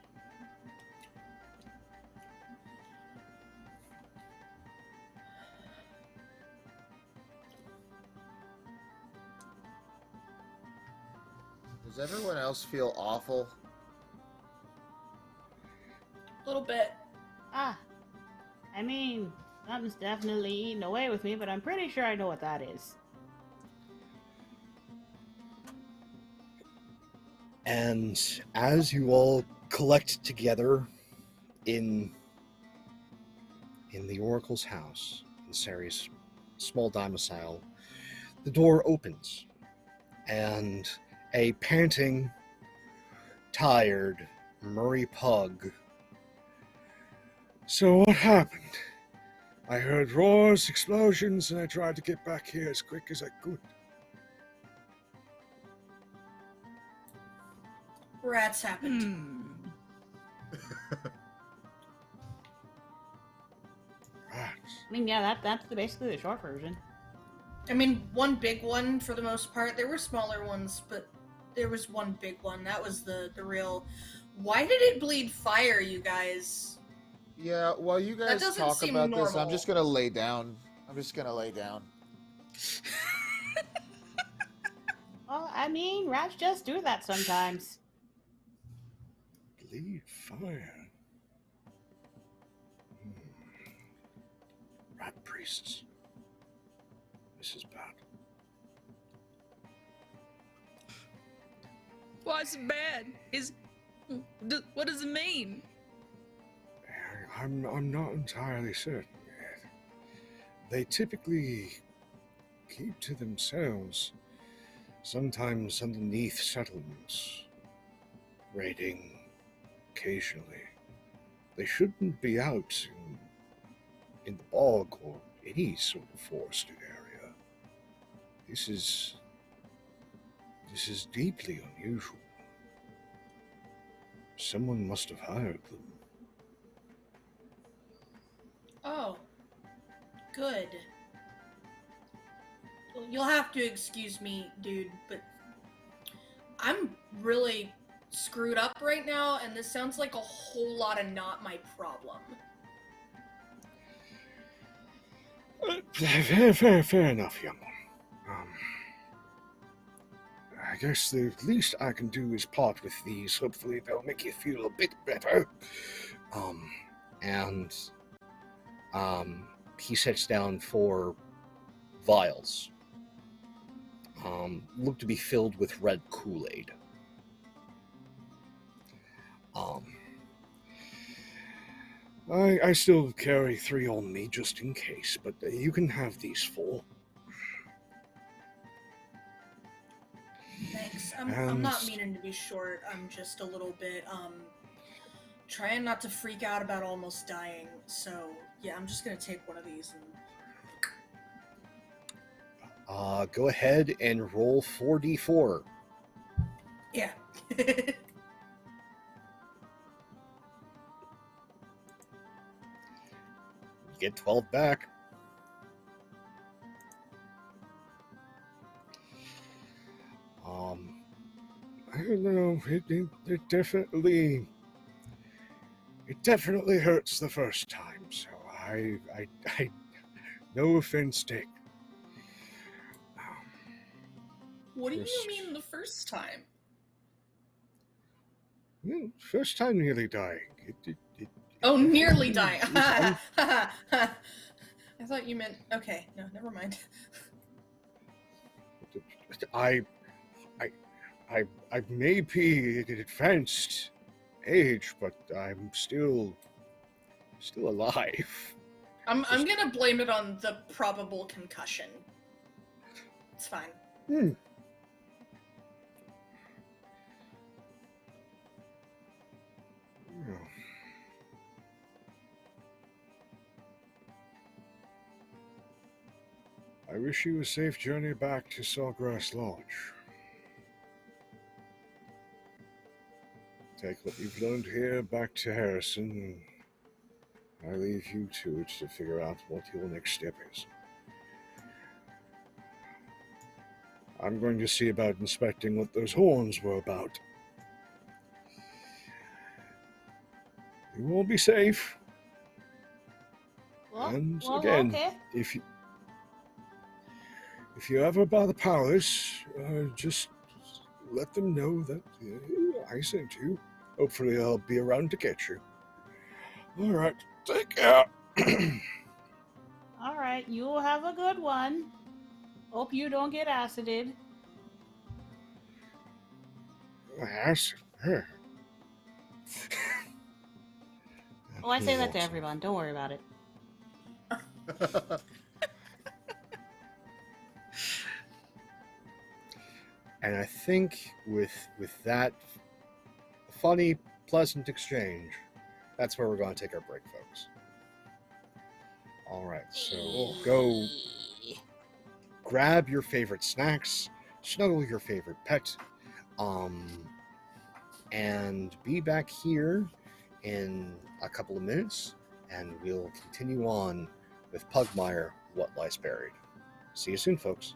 Does everyone else feel awful? A little bit. I mean, something's definitely eating away with me, but I'm pretty sure I know what that is. And as you all collect together in the Oracle's house, in Sari's small domicile, the door opens, and a panting, tired Murray pug. So what happened? I heard roars, explosions, and I tried to get back here as quick as I could. Rats happened. Rats. I mean, yeah, that's basically the short version. I mean, one big one for the most part. There were smaller ones, but there was one big one. That was the real... Why did it bleed fire, you guys? Yeah, while you guys doesn't talk seem about this, I'm normal. just gonna lay down. Well, I mean, rats just do that sometimes. Bleed fire. Rat priests. This is bad. What's bad? What does it mean? I'm not entirely certain yet. They typically keep to themselves, sometimes underneath settlements, raiding occasionally. They shouldn't be out in the bog or any sort of forested area. This is deeply unusual. Someone must have hired them. Oh, good. You'll have to excuse me, dude, but I'm really screwed up right now, and this sounds like a whole lot of not my problem. Fair enough, young one. I guess the least I can do is part with these. Hopefully they'll make you feel a bit better. And he sets down 4 vials. Look to be filled with red Kool-Aid. I still carry 3 on me just in case, but you can have these 4. Thanks. I'm not meaning to be short. I'm just a little bit, trying not to freak out about almost dying. So, yeah, I'm just gonna take one of these and... Go ahead and roll 4d4. Yeah. You get 12 back. I don't know. It definitely hurts the first time. So I no offense taken. What do you mean the first time? First time nearly dying. Oh, nearly dying. I thought you meant... Okay, no, never mind. I may be at an advanced age, but I'm still alive. I'm gonna blame it on the probable concussion. It's fine. Yeah. I wish you a safe journey back to Sawgrass Lodge. Take what you've learned here back to Harrison, and I leave you to it to figure out what your next step is. I'm going to see about inspecting what those horns were about. You will be safe. And again, okay. if you ever buy the powers, just let them know that I sent you. Hopefully I'll be around to get you. Alright, take care. Alright, you will have a good one. Hope you don't get acided. Acid? Oh, I say that to everyone. Don't worry about it. And I think with that funny, pleasant exchange, that's where we're going to take our break, folks. All right, so we'll go grab your favorite snacks, snuggle your favorite pet, and be back here in a couple of minutes, and we'll continue on with Pugmire, What Lies Buried. See you soon, folks.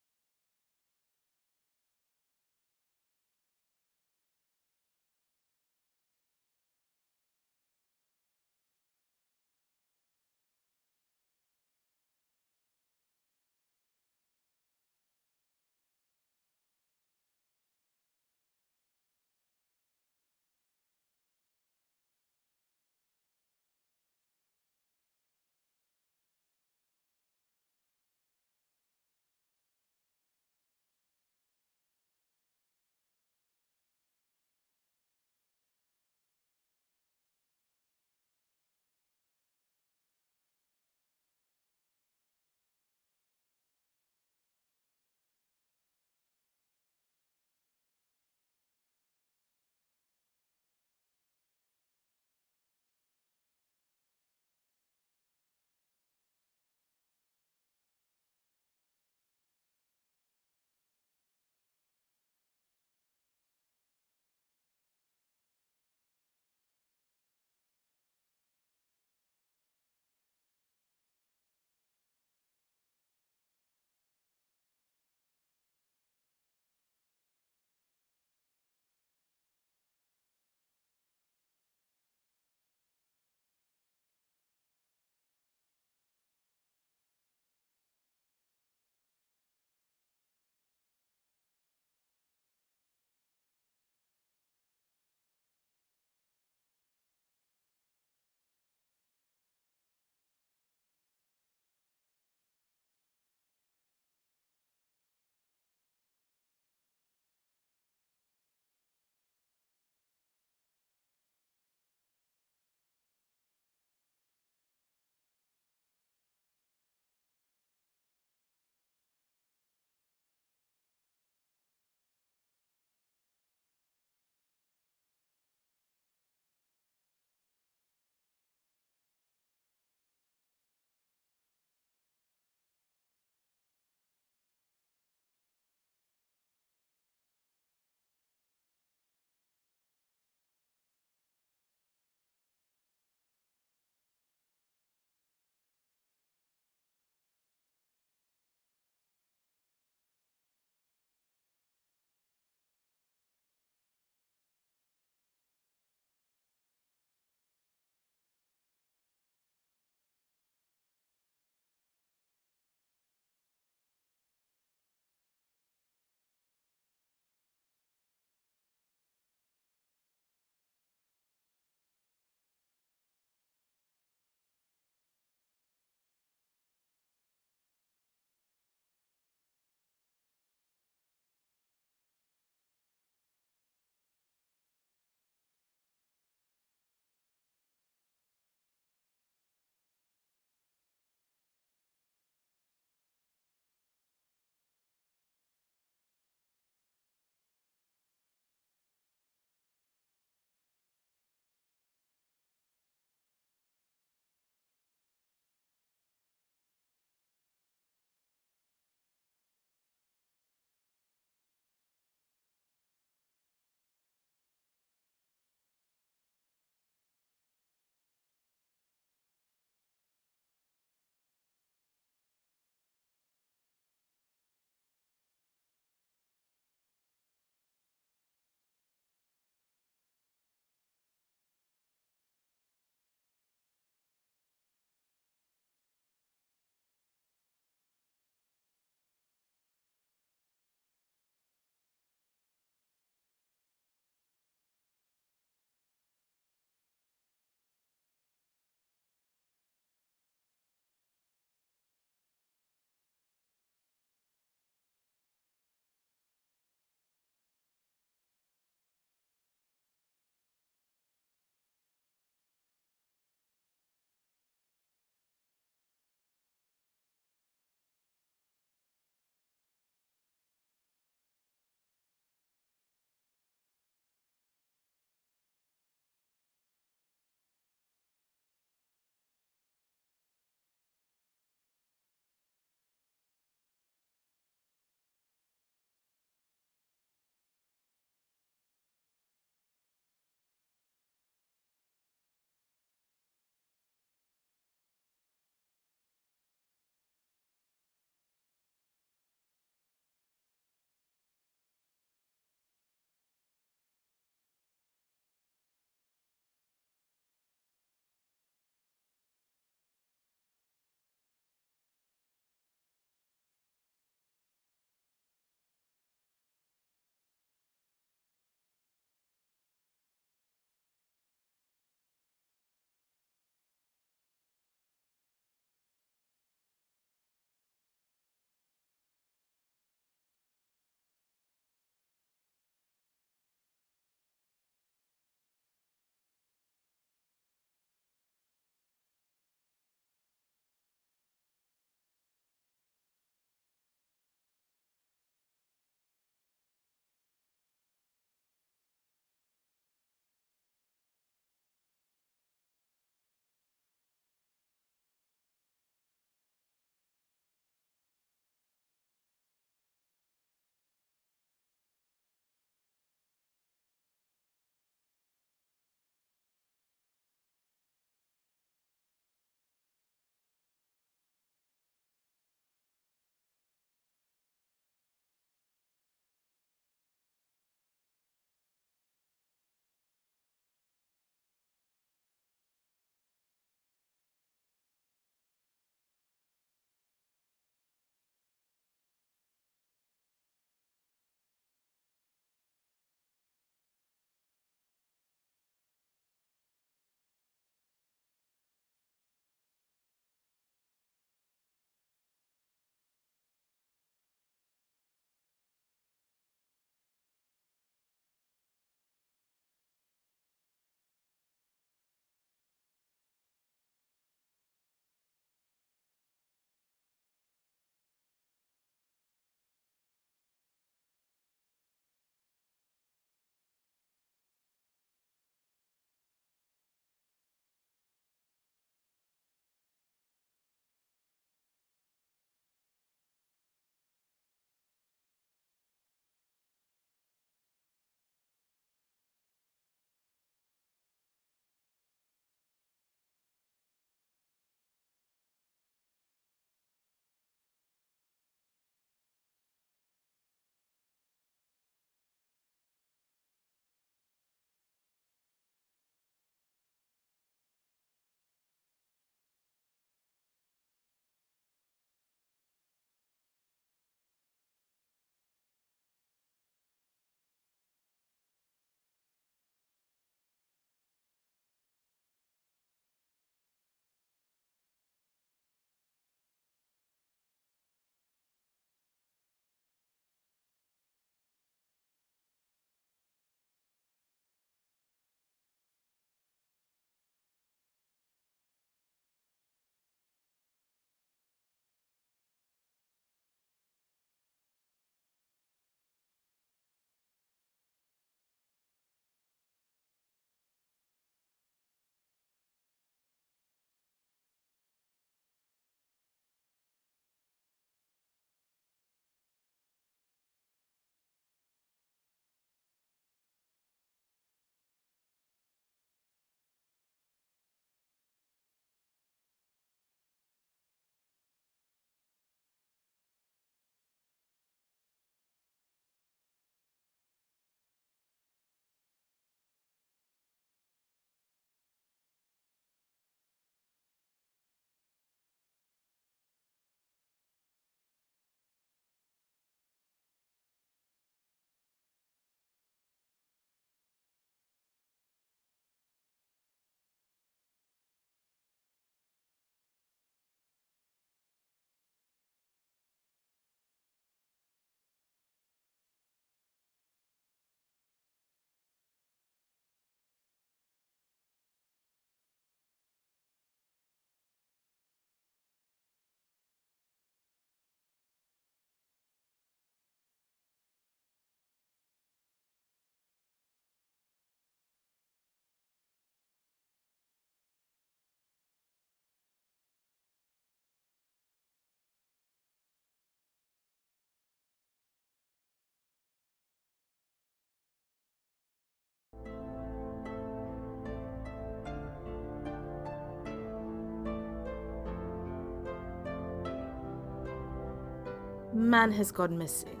man has gone missing,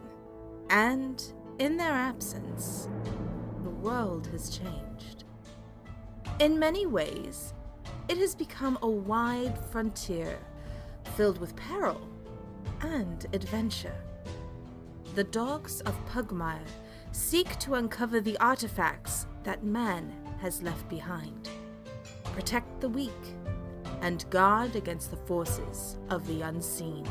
and in their absence, the world has changed. In many ways, it has become a wide frontier filled with peril and adventure. The dogs of Pugmire seek to uncover the artifacts that man has left behind, protect the weak, and guard against the forces of the unseen.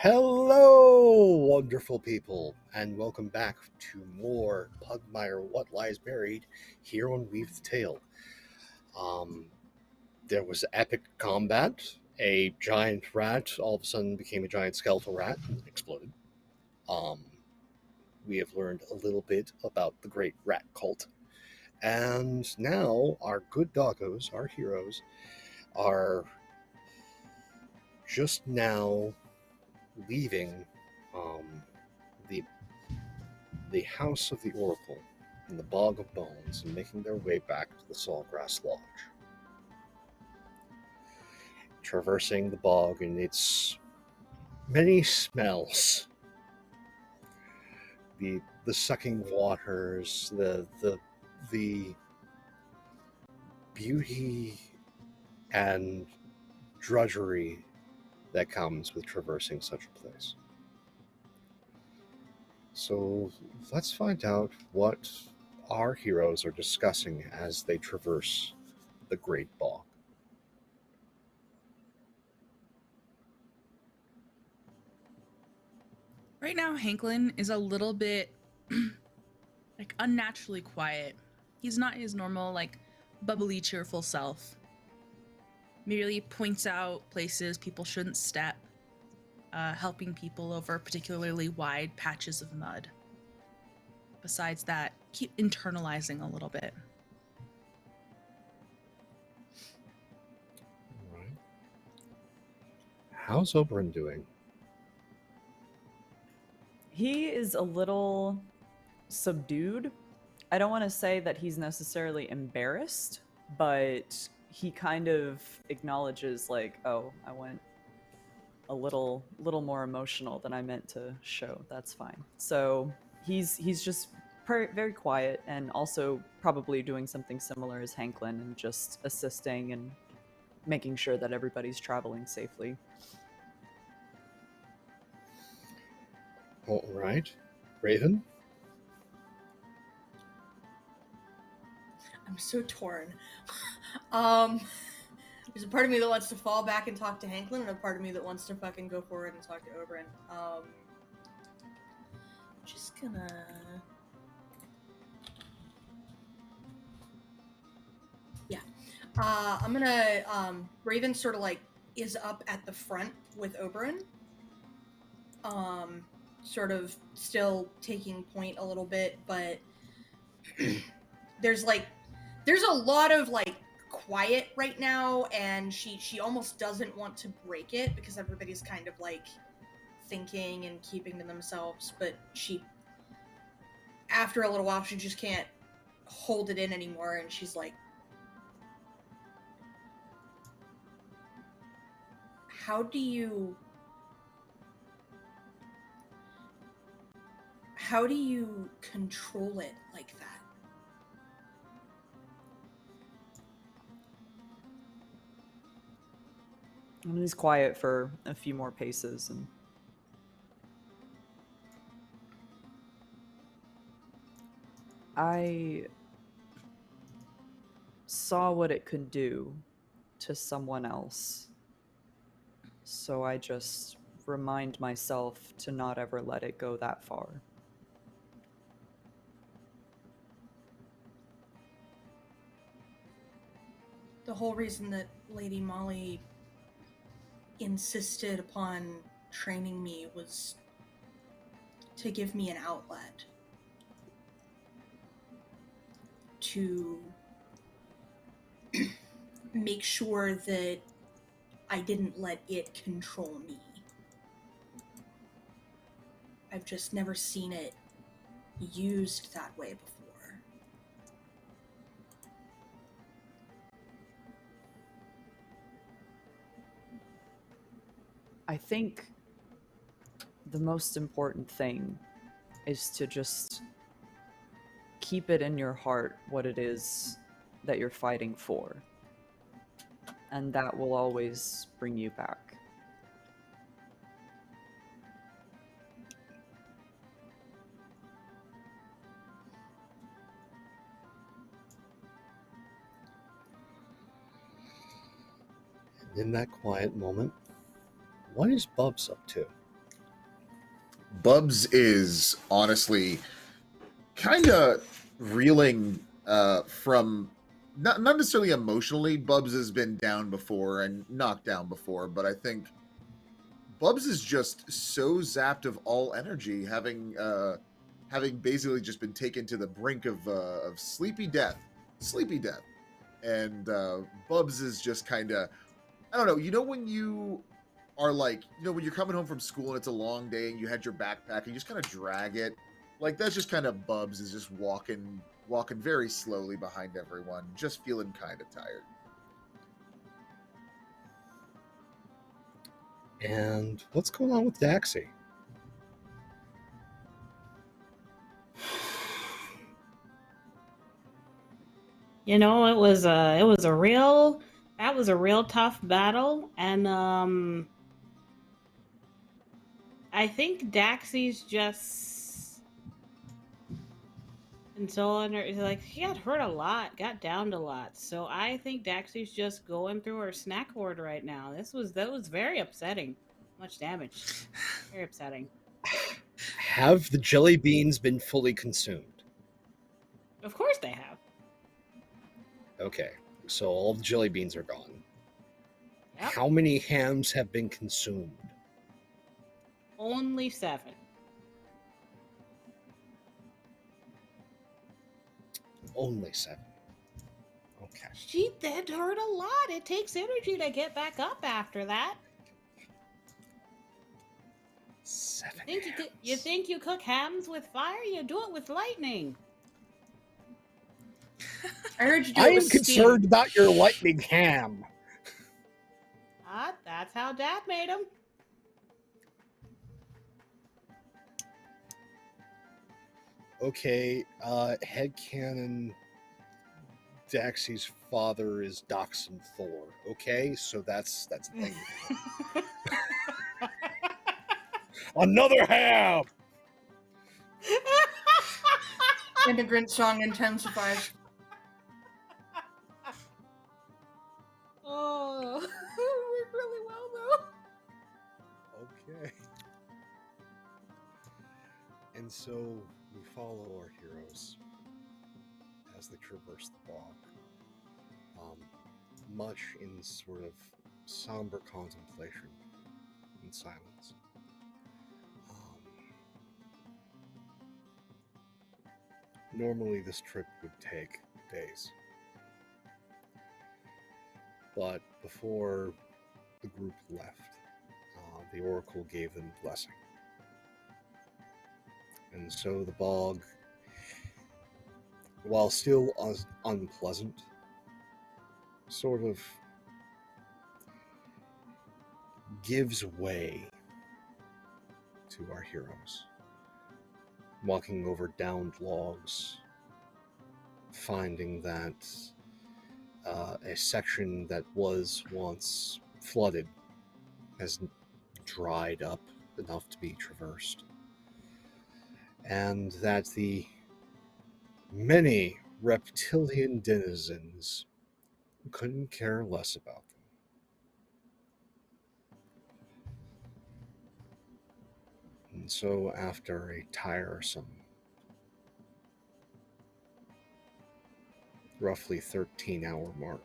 Hello, wonderful people, and welcome back to more Pugmire What Lies Buried here on Weave the Tale. There was epic combat. A giant rat all of a sudden became a giant skeletal rat and exploded. We have learned a little bit about the great rat cult. And now our good doggos, our heroes, are just now leaving the House of the Oracle in the Bog of Bones and making their way back to the Sawgrass Lodge. Traversing the bog and its many smells. The sucking waters, the beauty and drudgery that comes with traversing such a place. So let's find out what our heroes are discussing as they traverse the Great Bog. Right now, Hanklin is a little bit like unnaturally quiet. He's not his normal, like, bubbly, cheerful self. Merely points out places people shouldn't step, helping people over particularly wide patches of mud. Besides that, keep internalizing a little bit. All right. How's Oberyn doing? He is a little subdued. I don't want to say that he's necessarily embarrassed, but he kind of acknowledges, like, oh, I went a little more emotional than I meant to show. That's fine. So he's just very quiet, and also probably doing something similar as Hanklin and just assisting and making sure that everybody's traveling safely. All right. Raven? I'm so torn. There's a part of me that wants to fall back and talk to Hanklin, and a part of me that wants to fucking go forward and talk to Oberyn. Just gonna... Yeah. I'm gonna, Raven sort of, like, is up at the front with Oberyn. Sort of still taking point a little bit, but there's a lot of, like, quiet right now, and she almost doesn't want to break it because everybody's kind of, like, thinking and keeping to themselves, but after a little while, she just can't hold it in anymore, and she's like, how do you control it like that? And he's quiet for a few more paces, and I saw what it could do to someone else, so I just remind myself to not ever let it go that far. the whole reason that Lady Molly insisted upon training me was to give me an outlet to make sure that I didn't let it control me. I've just never seen it used that way before. I think the most important thing is to just keep it in your heart what it is that you're fighting for. And that will always bring you back. In that quiet moment, what is Bubz up to? Bubz is honestly kind of reeling from not necessarily emotionally. Bubz has been down before and knocked down before, but I think Bubz is just so zapped of all energy, having basically just been taken to the brink of sleepy death, and Bubz is just kind of, I don't know. You know when you are like, when you're coming home from school and it's a long day and you had your backpack and you just kind of drag it, like that's just kind of Bubz is just walking very slowly behind everyone, just feeling kind of tired. And what's going on with Daxi? You know, it was a real tough battle, and I think Daxi's just and so on. Like she got hurt a lot, got downed a lot. So I think Daxi's just going through her snack hoard right now. That was very upsetting. Much damage. Very upsetting. Have the jelly beans been fully consumed? Of course they have. Okay, so all the jelly beans are gone. Yep. How many hams have been consumed? Only 7. Only 7. Okay. She did hurt a lot. It takes energy to get back up after that. 7 You think you cook hams with fire? You do it with lightning. I heard you do I it am with concerned steam. about your lightning ham. That's how Dad made them. Okay, headcanon Daxi's father is Dachshund Thor. Okay, so that's a thing. Another ham! Immigrant song intensifies. Oh, worked really well though. Okay. And so we follow our heroes as they traverse the bog, much in sort of somber contemplation and silence. Normally this trip would take days, but before the group left, the Oracle gave them a blessing. And so the bog, while still unpleasant, sort of gives way to our heroes. Walking over downed logs, finding that a section that was once flooded has dried up enough to be traversed, and that the many reptilian denizens couldn't care less about them. And so after a tiresome, roughly 13-hour march,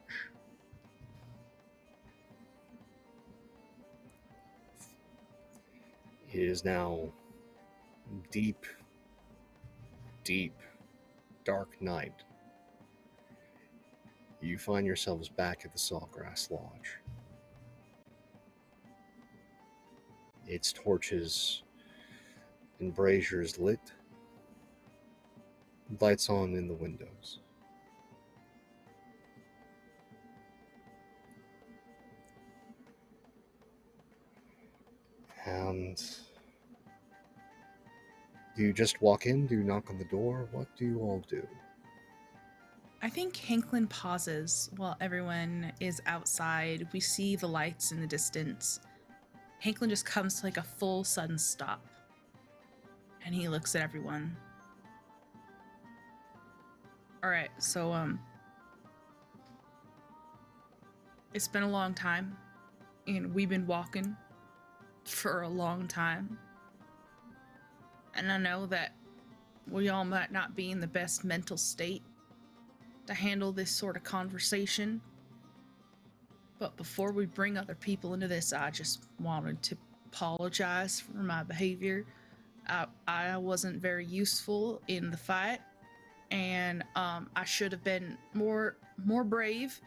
It is now deep, deep, dark night. You find yourselves back at the Sawgrass Lodge. Its torches and braziers lit, lights on in the windows. And do you just walk in? Do you knock on the door? What do you all do? I think Hanklin pauses while everyone is outside. We see the lights in the distance. Hanklin just comes to like a full sudden stop. And he looks at everyone. Alright, so it's been a long time. And we've been walking for a long time. And I know that we all might not be in the best mental state to handle this sort of conversation. But before we bring other people into this, I just wanted to apologize for my behavior. I wasn't very useful in the fight, and I should have been more brave.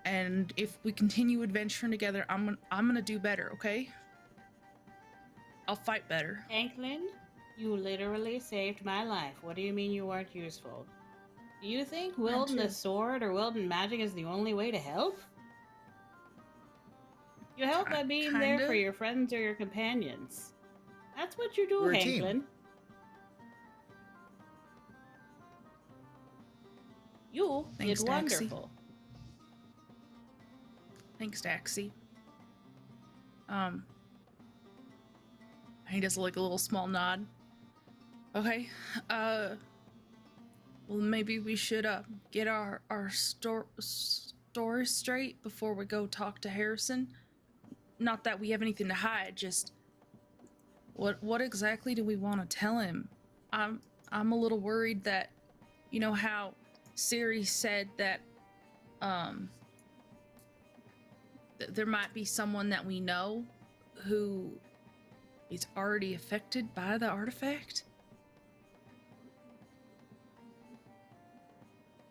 And if we continue adventuring together, I'm gonna do better, okay? I'll fight better. Hanklin, you literally saved my life. What do you mean you weren't useful? Do you think wielding a sword or wielding magic is the only way to help? You help by being there for your friends or your companions. That's what you do, We're a team. Hanklin. You Thanks, did Daxi. wonderful. Thanks, Daxi. He does like a little small nod. Okay, well, maybe we should get our story straight before we go talk to Harrison. Not that we have anything to hide, just what exactly do we want to tell him? I'm a little worried that, you know how Siri said that there might be someone that we know who is already affected by the artifact?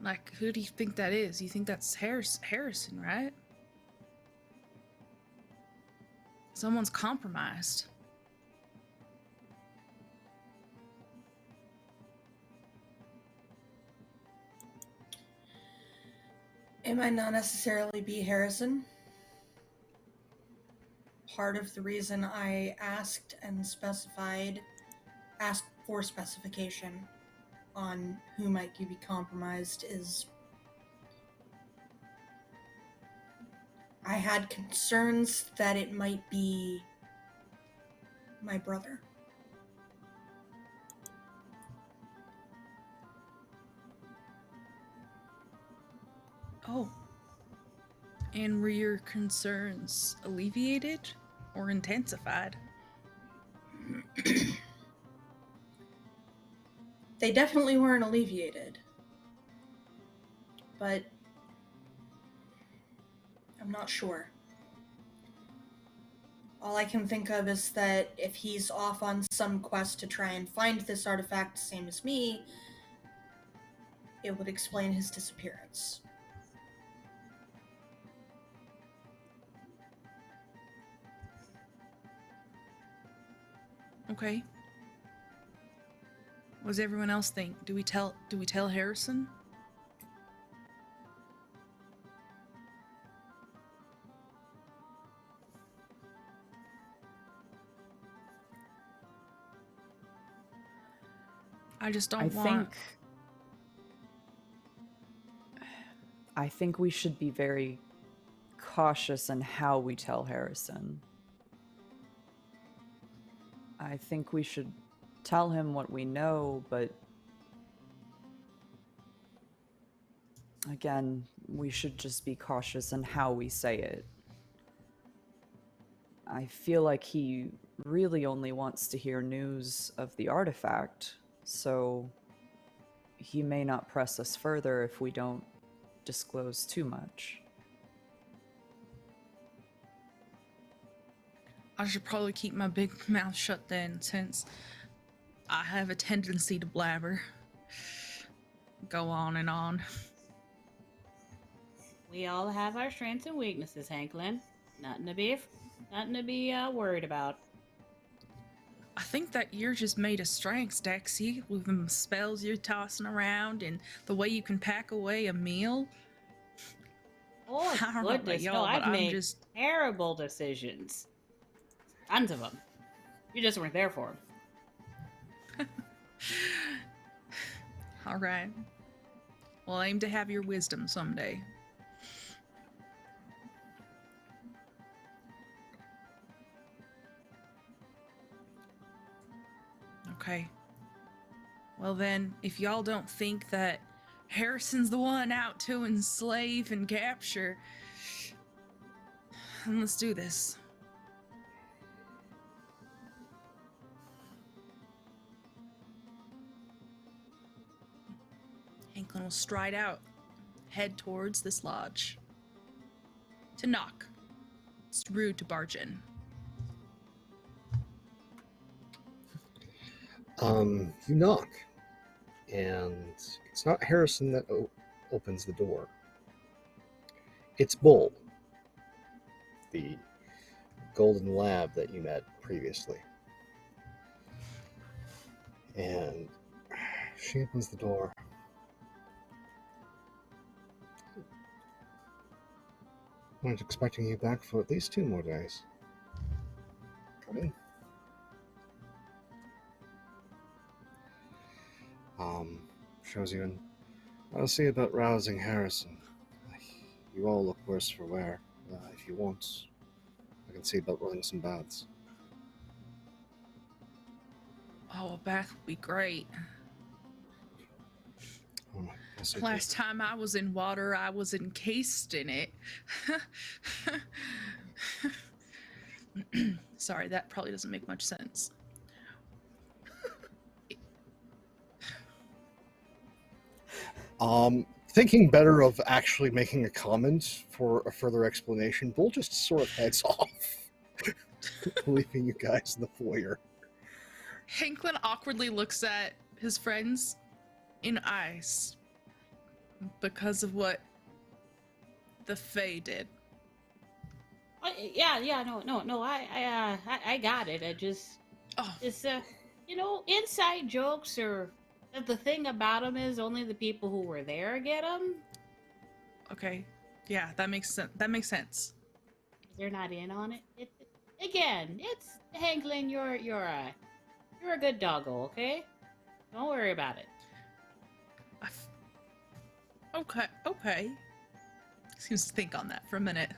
Like, who do you think that is? You think that's Harrison, right? Someone's compromised. It might not necessarily be Harrison. Part of the reason I asked for specification on who might be compromised is I had concerns that it might be my brother. Oh. And were your concerns alleviated or intensified? They definitely weren't alleviated. But I'm not sure. All I can think of is that if he's off on some quest to try and find this artifact, same as me, it would explain his disappearance. Okay. What does everyone else think? Do we tell Harrison? I just don't want... I think we should be very cautious in how we tell Harrison. I think we should tell him what we know, but again, we should just be cautious in how we say it. I feel like he really only wants to hear news of the artifact, so he may not press us further if we don't disclose too much. I should probably keep my big mouth shut then, since I have a tendency to blabber. Go on and on. We all have our strengths and weaknesses, Hanklin. Nothing to be worried about. I think that you're just made of strengths, Daxi, with them spells you're tossing around and the way you can pack away a meal. Oh, I don't know about goodness, no, y'all, but I've I'm made just... terrible decisions. Tons of them. You just weren't there for them. All right. Well, aim to have your wisdom someday. Okay. Well then, if y'all don't think that Harrison's the one out to enslave and capture, then let's do this. Hanklin will stride out, head towards this lodge. To knock. It's rude to barge in. You knock, and it's not Harrison that opens the door. It's Bull, the golden lab that you met previously. And she opens the door. I was expecting you back for at least 2 more days. Come in. Shows you in. I'll see about rousing Harrison. You all look worse for wear. If you want, I can see about running some baths. Oh, a bath would be great. Oh, yes, I Last time I was in water, I was encased in it. Sorry, that probably doesn't make much sense. Thinking better of actually making a comment for a further explanation, Bull just sort of heads off, leaving you guys in the foyer. Hanklin awkwardly looks at his friends in eyes because of what the Fae did. No, I got it. It's inside jokes or the thing about them is only the people who were there get them. Okay, yeah, that makes sense. That makes sense. They're not in on it. It's Hanklin. You're a good doggo, okay? Don't worry about it. Okay. Seems to think on that for a minute.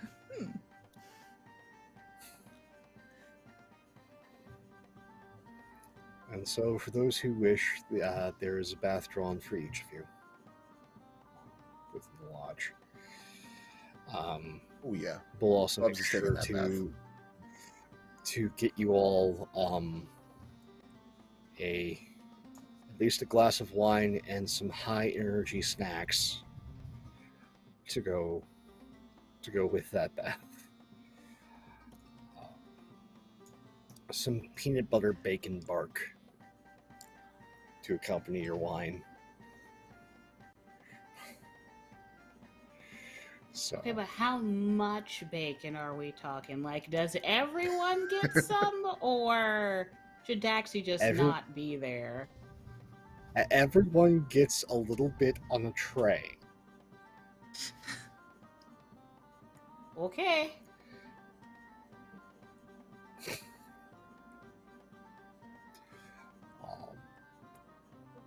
And so, for those who wish, there is a bath drawn for each of you within the lodge. Oh yeah. We'll also Bubs make is taking sure that to get you all at least a glass of wine and some high energy snacks to go with that bath. Some peanut butter bacon bark to accompany your wine. So, Okay, but how much bacon are we talking? Like, does everyone get some, or should Daxi just not be there? everyone gets a little bit on a tray. Okay.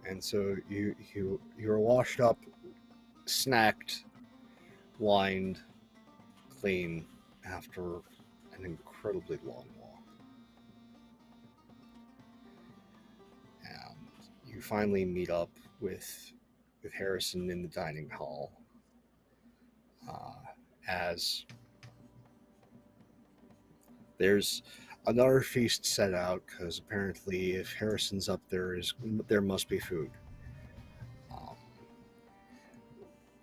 And so you're washed up, snacked, wined, clean after an incredibly long walk. And you finally meet up with Harrison in the dining hall as there's another feast set out, because apparently if Harrison's up there must be food.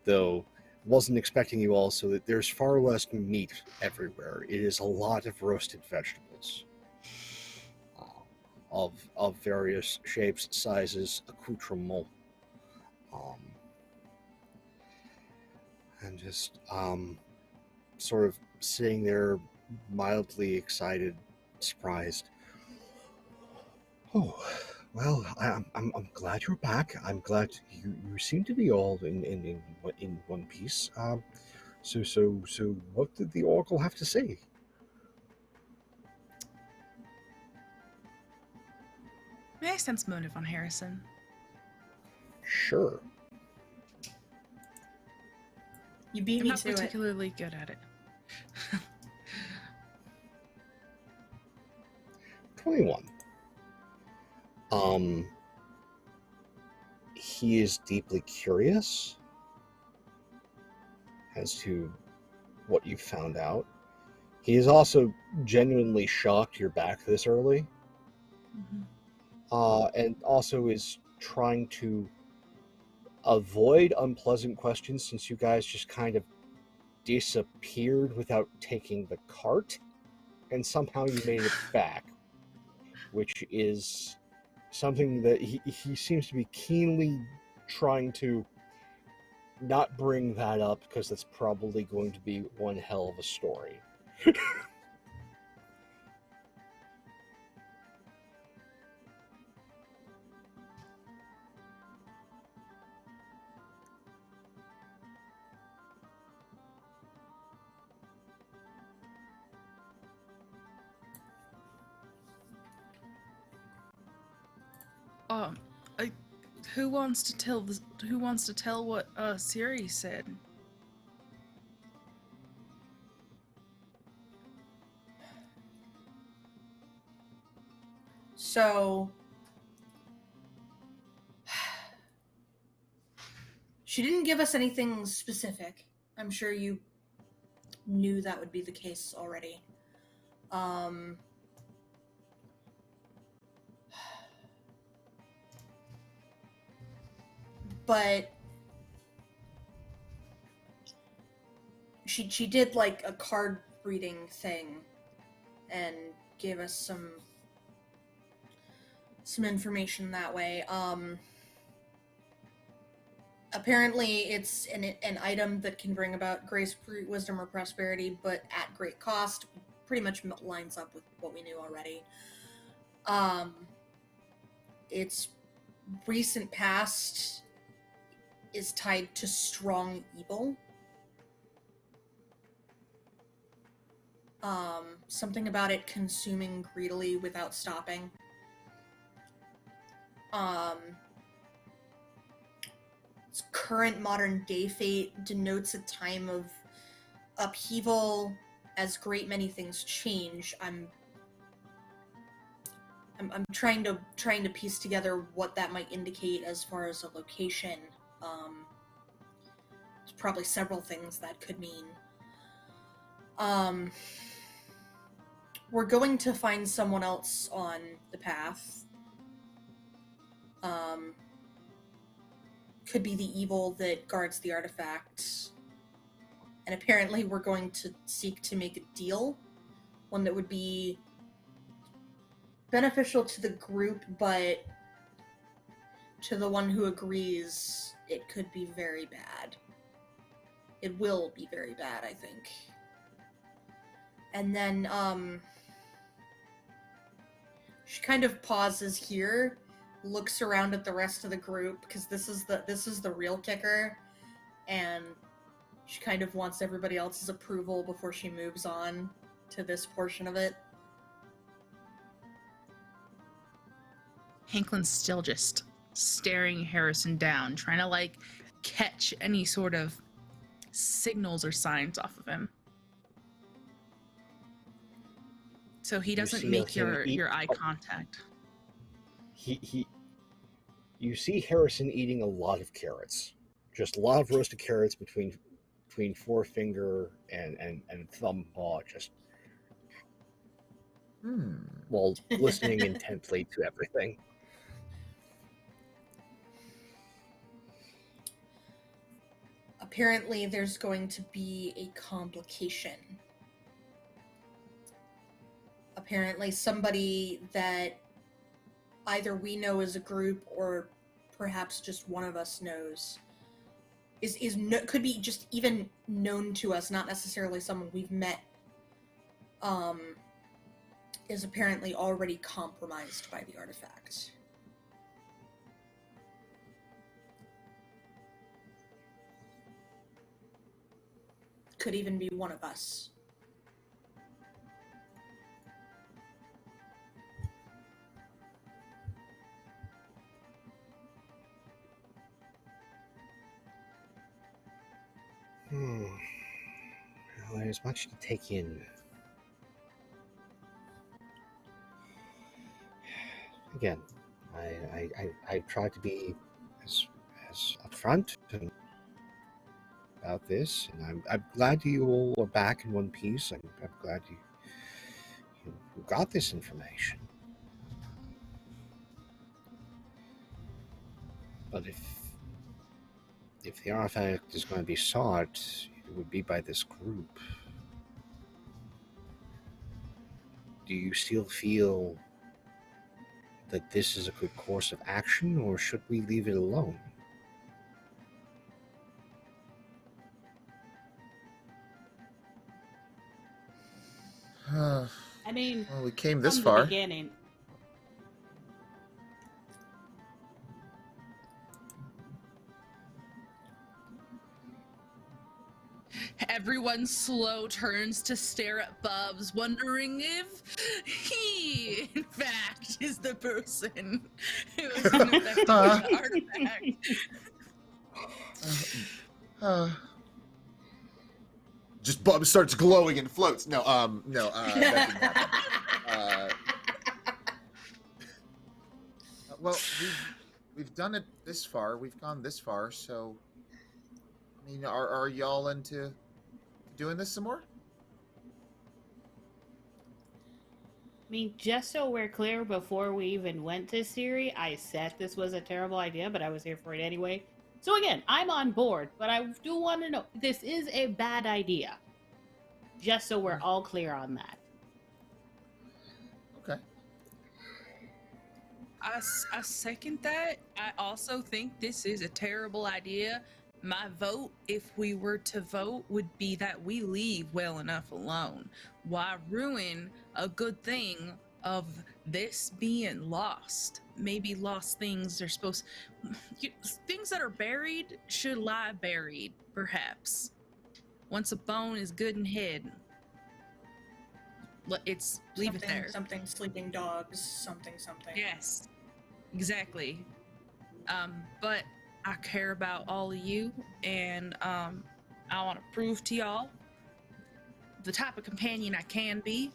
Though wasn't expecting you all, so that there's far less meat everywhere. It is a lot of roasted vegetables of various shapes, sizes, accoutrements, and just sort of sitting there, mildly excited, surprised. Oh, well, I'm glad you're back. I'm glad you seem to be all in one piece. So what did the Oracle have to say? May I sense motive on Harrison? Sure. You beat I'm me not to it. particularly good at it. 21. He is deeply curious as to what you found out. He is also genuinely shocked you're back this early. And also is trying to avoid unpleasant questions since you guys just kind of disappeared without taking the cart, and somehow you made it back, which is something that he seems to be keenly trying to not bring that up, because that's probably going to be one hell of a story. Who wants to tell what Siri said? So she didn't give us anything specific. I'm sure you knew that would be the case already. But she did like a card reading thing and gave us some information that way. Apparently it's an item that can bring about grace, wisdom, or prosperity, but at great cost. Pretty much lines up with what we knew already. Its recent past is tied to strong evil. Something about it consuming greedily without stopping. Its current modern day fate denotes a time of upheaval as great many things change. I'm trying to piece together what that might indicate as far as a location. There's probably several things that could mean. We're going to find someone else on the path. Could be the evil that guards the artifact. And apparently we're going to seek to make a deal. One that would be beneficial to the group, but to the one who agrees, it could be very bad. It will be very bad, I think. And then, she kind of pauses here, looks around at the rest of the group, because this is the real kicker, and she kind of wants everybody else's approval before she moves on to this portion of it. Hanklin's still just staring Harrison down, trying to like catch any sort of signals or signs off of him. So he doesn't make your eye contact. You see Harrison eating a lot of carrots. Just a lot of roasted carrots between forefinger and thumb paw, just while listening intently to everything. apparently there's going to be a complication. Apparently somebody that either we know as a group or perhaps just one of us knows could be just even known to us, not necessarily someone we've met, is apparently already compromised by the artifact. Could even be one of us. Well, there's much to take in. Again, I try to be as upfront about this, and I'm glad you all are back in one piece. I'm glad you got this information. But if the artifact is going to be sought, it would be by this group. Do you still feel that this is a good course of action, or should we leave it alone? I mean, Well, we came this from far. the beginning. Everyone slow turns to stare at Bubz, wondering if he, in fact, is the person who is infected with the artifact. Just Bubs starts glowing and floats. No, that didn't happen. Well, we've done it this far. We've gone this far, so I mean, are y'all into doing this some more? I mean, just so we're clear, before we even went to Siri, I said this was a terrible idea, but I was here for it anyway. So again, I'm on board, but I do want to know, this is a bad idea. Just so we're all clear on that. Okay. I second that. I also think this is a terrible idea. My vote, if we were to vote, would be that we leave well enough alone. Why ruin a good thing of this being lost? Maybe lost things are supposed... things that are buried should lie buried, perhaps. Once a bone is good and hid, leave it there. Something sleeping dogs, something. Yes, exactly. But I care about all of you, and I want to prove to y'all the type of companion I can be.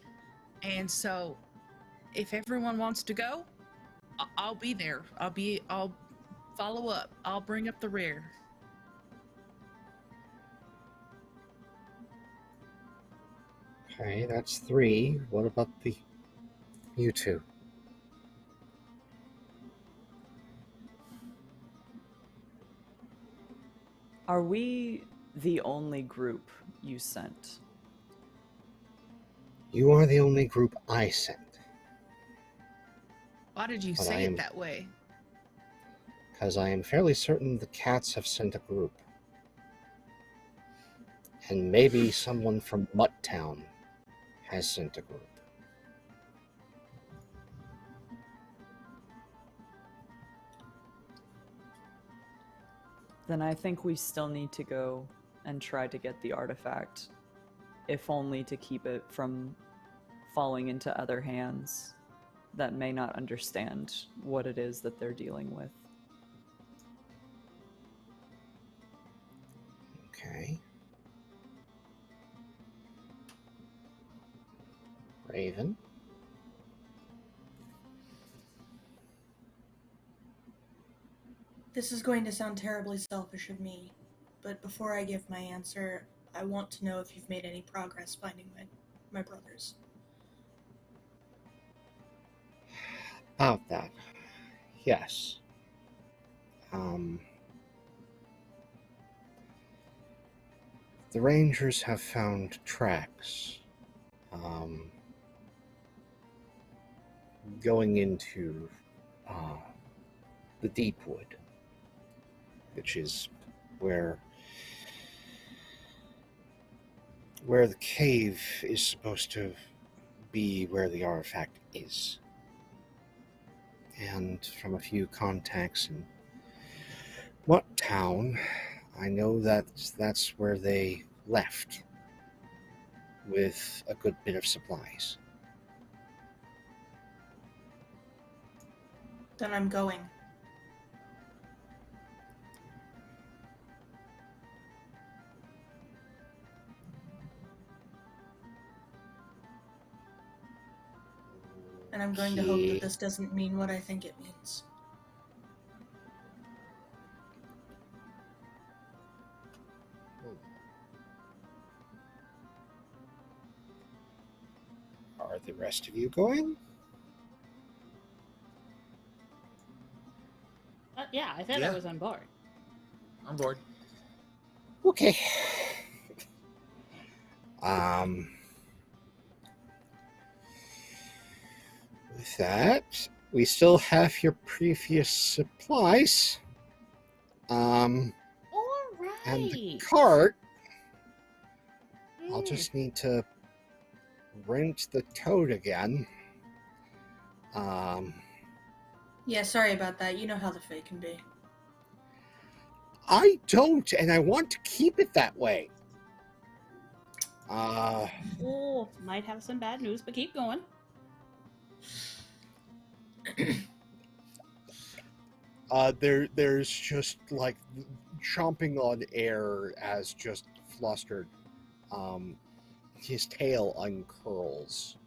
And so, if everyone wants to go, I'll be there. I'll follow up. I'll bring up the rear. Okay, that's 3. What about you two? Are we the only group you sent? You are the only group I sent. Why did you But say it that way? Because I am fairly certain the cats have sent a group. And maybe someone from Mutt Town has sent a group. Then I think we still need to go and try to get the artifact, if only to keep it from falling into other hands that may not understand what it is that they're dealing with. Okay. Raven. This is going to sound terribly selfish of me, but before I give my answer, I want to know if you've made any progress finding my brothers. About that. Yes. the Rangers have found tracks going into the deep wood, which is where the cave is supposed to be, where the artifact is. And from a few contacts in what town, I know that that's where they left with a good bit of supplies. Then I'm going. And I'm going to hope that this doesn't mean what I think it means. Are the rest of you going? Yeah, I said I was on board. On board. Okay. With that, we still have your previous supplies. All And the right. cart, I'll just need to rent the toad again. Yeah, sorry about that. You know how the Fae can be. I don't, and I want to keep it that way. Oh, might have some bad news, but keep going. There's just like chomping on air as just flustered. His tail uncurls,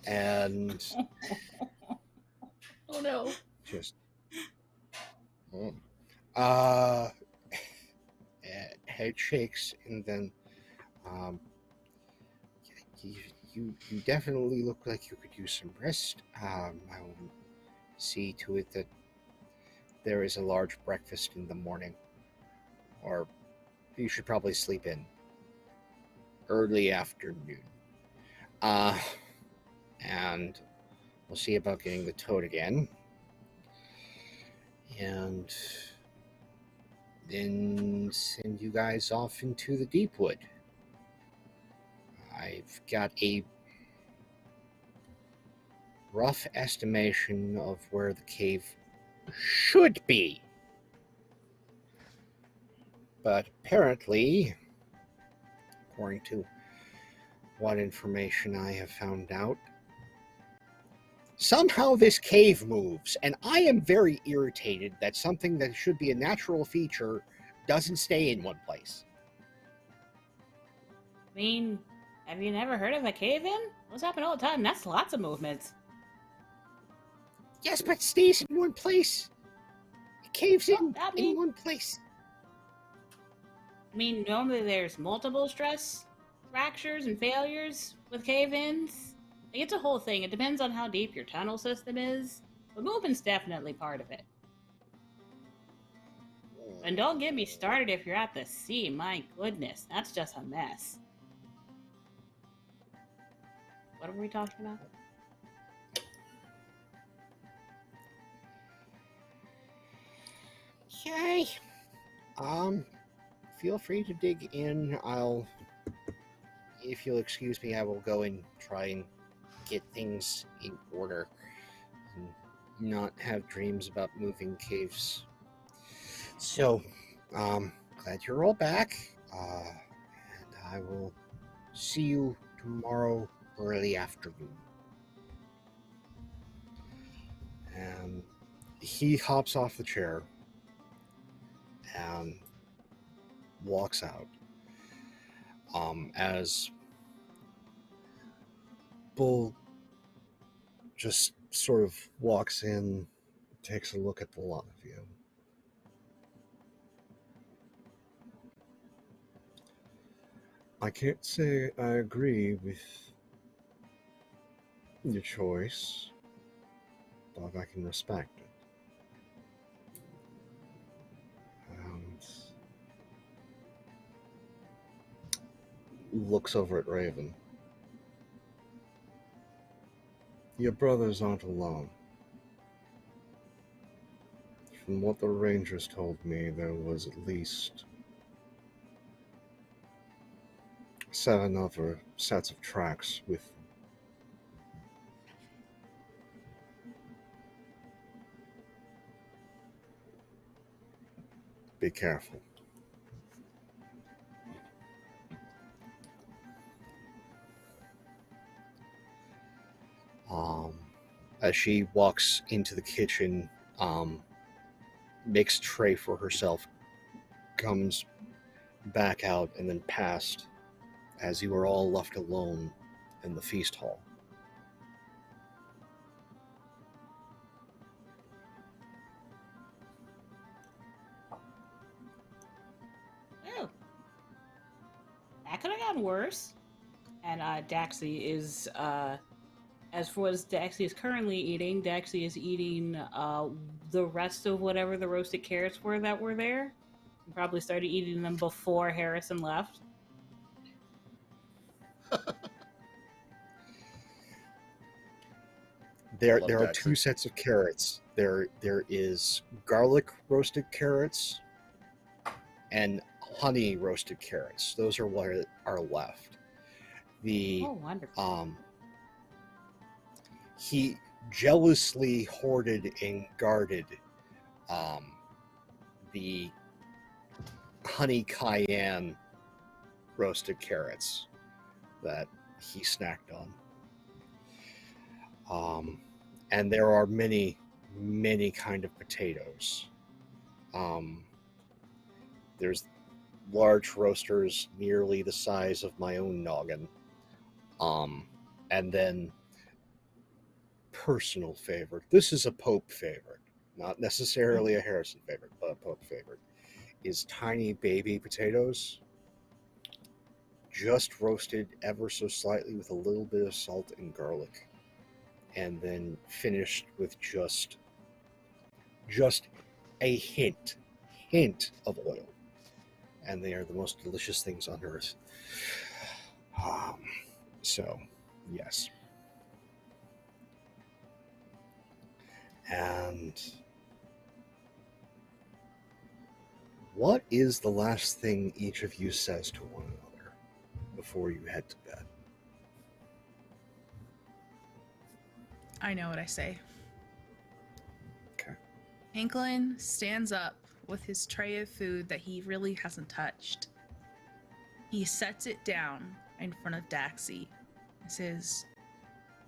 and Oh no. just head shakes, and then you definitely look like you could use some rest. I will see to it that there is a large breakfast in the morning, or you should probably sleep in early afternoon. And we'll see about getting the toad again. And then send you guys off into the deep wood. I've got a rough estimation of where the cave should be. But apparently, according to what information I have found out, somehow this cave moves, and I am very irritated that something that should be a natural feature doesn't stay in one place. I mean, have you never heard of a cave-in? Those happen all the time. That's lots of movements. Yes, but it stays in one place. It caves in I mean- one place. I mean, normally there's multiple stress fractures and failures with cave-ins. Like, it's a whole thing. It depends on how deep your tunnel system is. But movement's definitely part of it. And don't get me started if you're at the sea. My goodness, that's just a mess. What were we talking about? Okay. Feel free to dig in. If you'll excuse me, I will go and try and get things in order and not have dreams about moving caves. So, glad you're all back. And I will see you tomorrow early afternoon. And he hops off the chair and walks out. As Bull just sort of walks in, takes a look at the lot of you. I can't say I agree with your choice, but I can respect it. And looks over at Raven. Your brothers aren't alone. From what the Rangers told me, there was at least 7 other sets of tracks with them. Be careful. As she walks into the kitchen, makes a tray for herself, comes back out, and then past as you are all left alone in the feast hall. Oh. That could have gotten worse. And Daxi is, as for what Daxi is currently eating, Daxi is eating the rest of whatever the roasted carrots were that were there. He probably started eating them before Harrison left. There Love are Daxi. 2 sets of carrots. There is garlic roasted carrots and honey roasted carrots. Those are what are left. Oh, wonderful. He jealously hoarded and guarded the honey cayenne roasted carrots that he snacked on. And there are many kind of potatoes. There's large roasters nearly the size of my own noggin. And then personal favorite. This is a Pope favorite, not necessarily a Harrison favorite, but a Pope favorite, is tiny baby potatoes, just roasted ever so slightly with a little bit of salt and garlic, and then finished with just a hint of oil. And they are the most delicious things on earth. So, yes. And what is the last thing each of you says to one another before you head to bed? I know what I say. Okay. Hanklin stands up with his tray of food that he really hasn't touched. He sets it down in front of Daxi and says,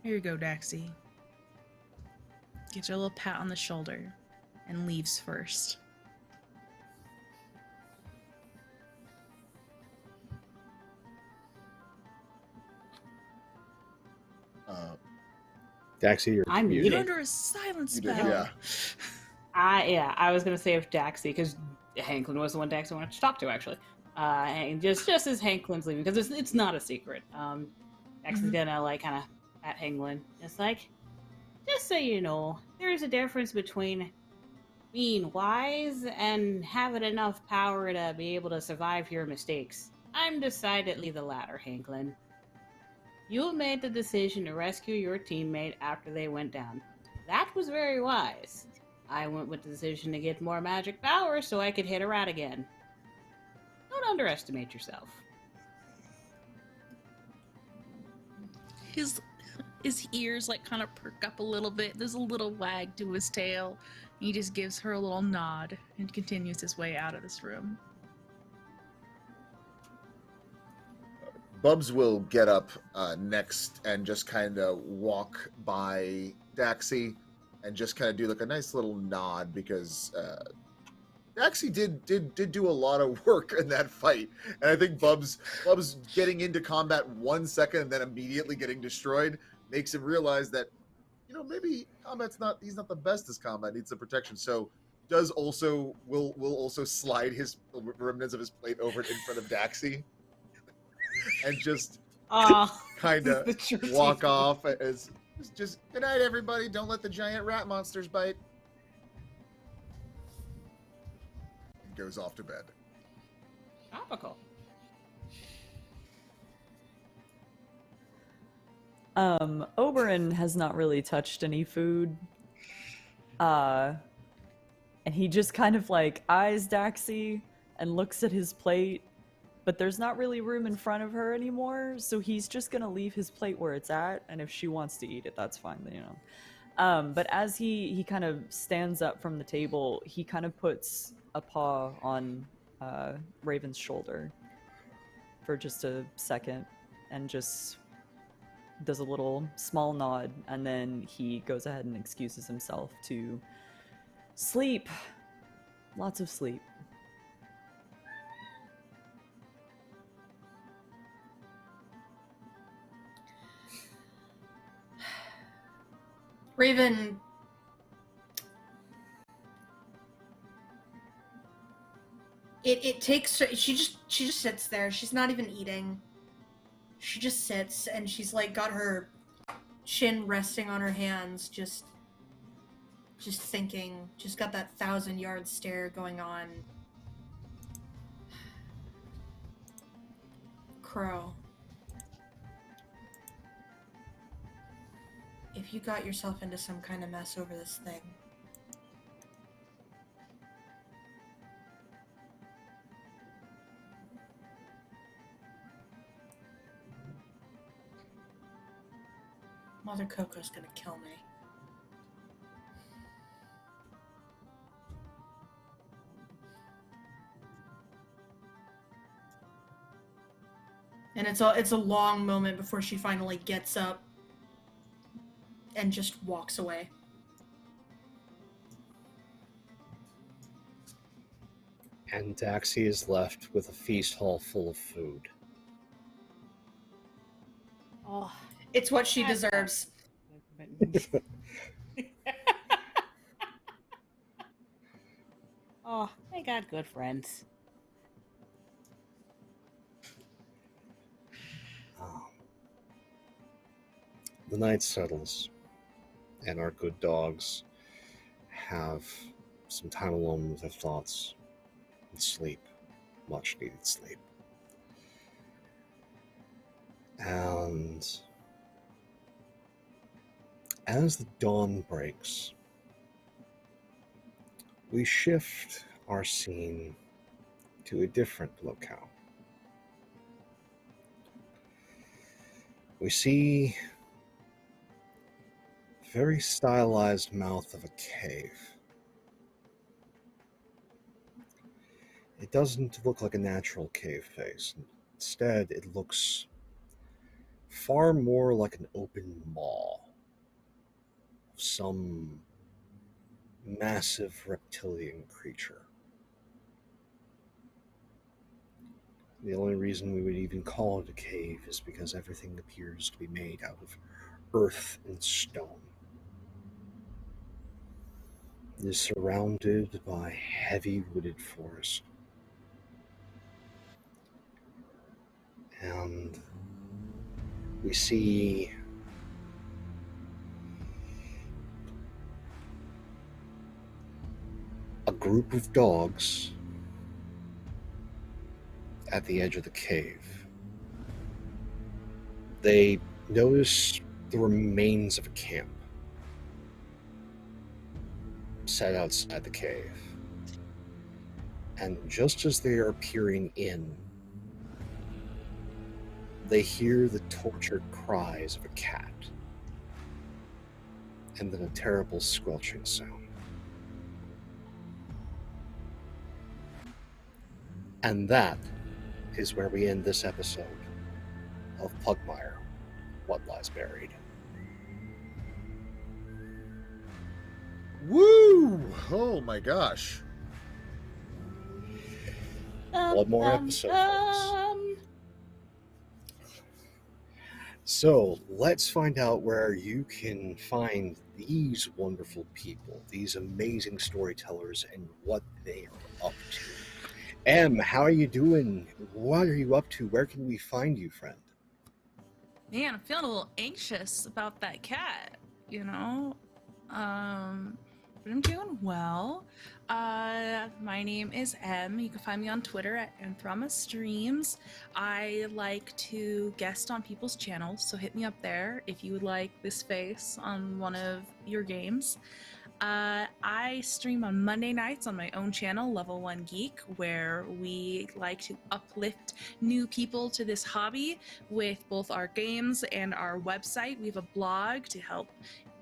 "Here you go, Daxi." Gives her a little pat on the shoulder and leaves first. Daxi, you're I'm muted. You're muted. under a silence You did, spell. yeah. I was gonna say if Daxi, because Hanklin was the one Daxi wanted to talk to actually, and just as Hanklin's leaving, because it's not a secret. Daxi's gonna like kind of at Hanklin. It's like, just so you know, there is a difference between being wise and having enough power to be able to survive your mistakes. I'm decidedly the latter, Hanklin. You made the decision to rescue your teammate after they went down. That was very wise. I went with the decision to get more magic power so I could hit a rat again. Don't underestimate yourself. His ears like kind of perk up a little bit. There's a little wag to his tail. He just gives her a little nod and continues his way out of this room. Bubz will get up next and just kind of walk by Daxi and just kind of do like a nice little nod because Daxi did do a lot of work in that fight, and I think Bubz getting into combat 1 second and then immediately getting destroyed makes him realize that, you know, maybe he's not the best as combat, needs some protection. So will also slide his remnants of his plate over in front of Daxi and just kind of walk off as just good night, everybody. Don't let the giant rat monsters bite. And goes off to bed. Topical. Oberyn has not really touched any food. And he just kind of like eyes Daxi and looks at his plate, but there's not really room in front of her anymore, so he's just gonna leave his plate where it's at, and if she wants to eat it, that's fine, you know. But as he kind of stands up from the table, he kind of puts a paw on Raven's shoulder for just a second and just does a little small nod, and then he goes ahead and excuses himself to sleep. Lots of sleep. Raven it takes her, she just sits there. She's not even eating. She just sits and she's like got her chin resting on her hands, just thinking, just got that 1,000-yard stare going on. Crow, if you got yourself into some kind of mess over this thing, Mother Coco's gonna kill me. And it's a long moment before she finally gets up and just walks away. And Daxi is left with a feast hall full of food. Oh, It's what she deserves. oh, they got good friends. The night settles, and our good dogs have some time alone with their thoughts and sleep, much needed sleep. And as the dawn breaks, we shift our scene to a different locale. We see a very stylized mouth of a cave. It doesn't look like a natural cave face. Instead, it looks far more like an open maw of some massive reptilian creature. The only reason we would even call it a cave is because everything appears to be made out of earth and stone. It is surrounded by heavy wooded forest. And we see a group of dogs at the edge of the cave. They notice the remains of a camp set outside the cave. And just as they are peering in, they hear the tortured cries of a cat, and then a terrible squelching sound. And that is where we end this episode of Pugmire, What Lies Buried. Woo! Oh my gosh. One more episode, folks. So let's find out where you can find these wonderful people, these amazing storytellers, and what they are up to. Em, how are you doing? What are you up to? Where can we find you, friend? Man, I'm feeling a little anxious about that cat, you know? but I'm doing well. My name is Em. You can find me on Twitter at AnthramaStreams. I like to guest on people's channels, so hit me up there if you would like this face on one of your games. I stream on Monday nights on my own channel, Level 1 Geek, where we like to uplift new people to this hobby with both our games and our website. We have a blog to help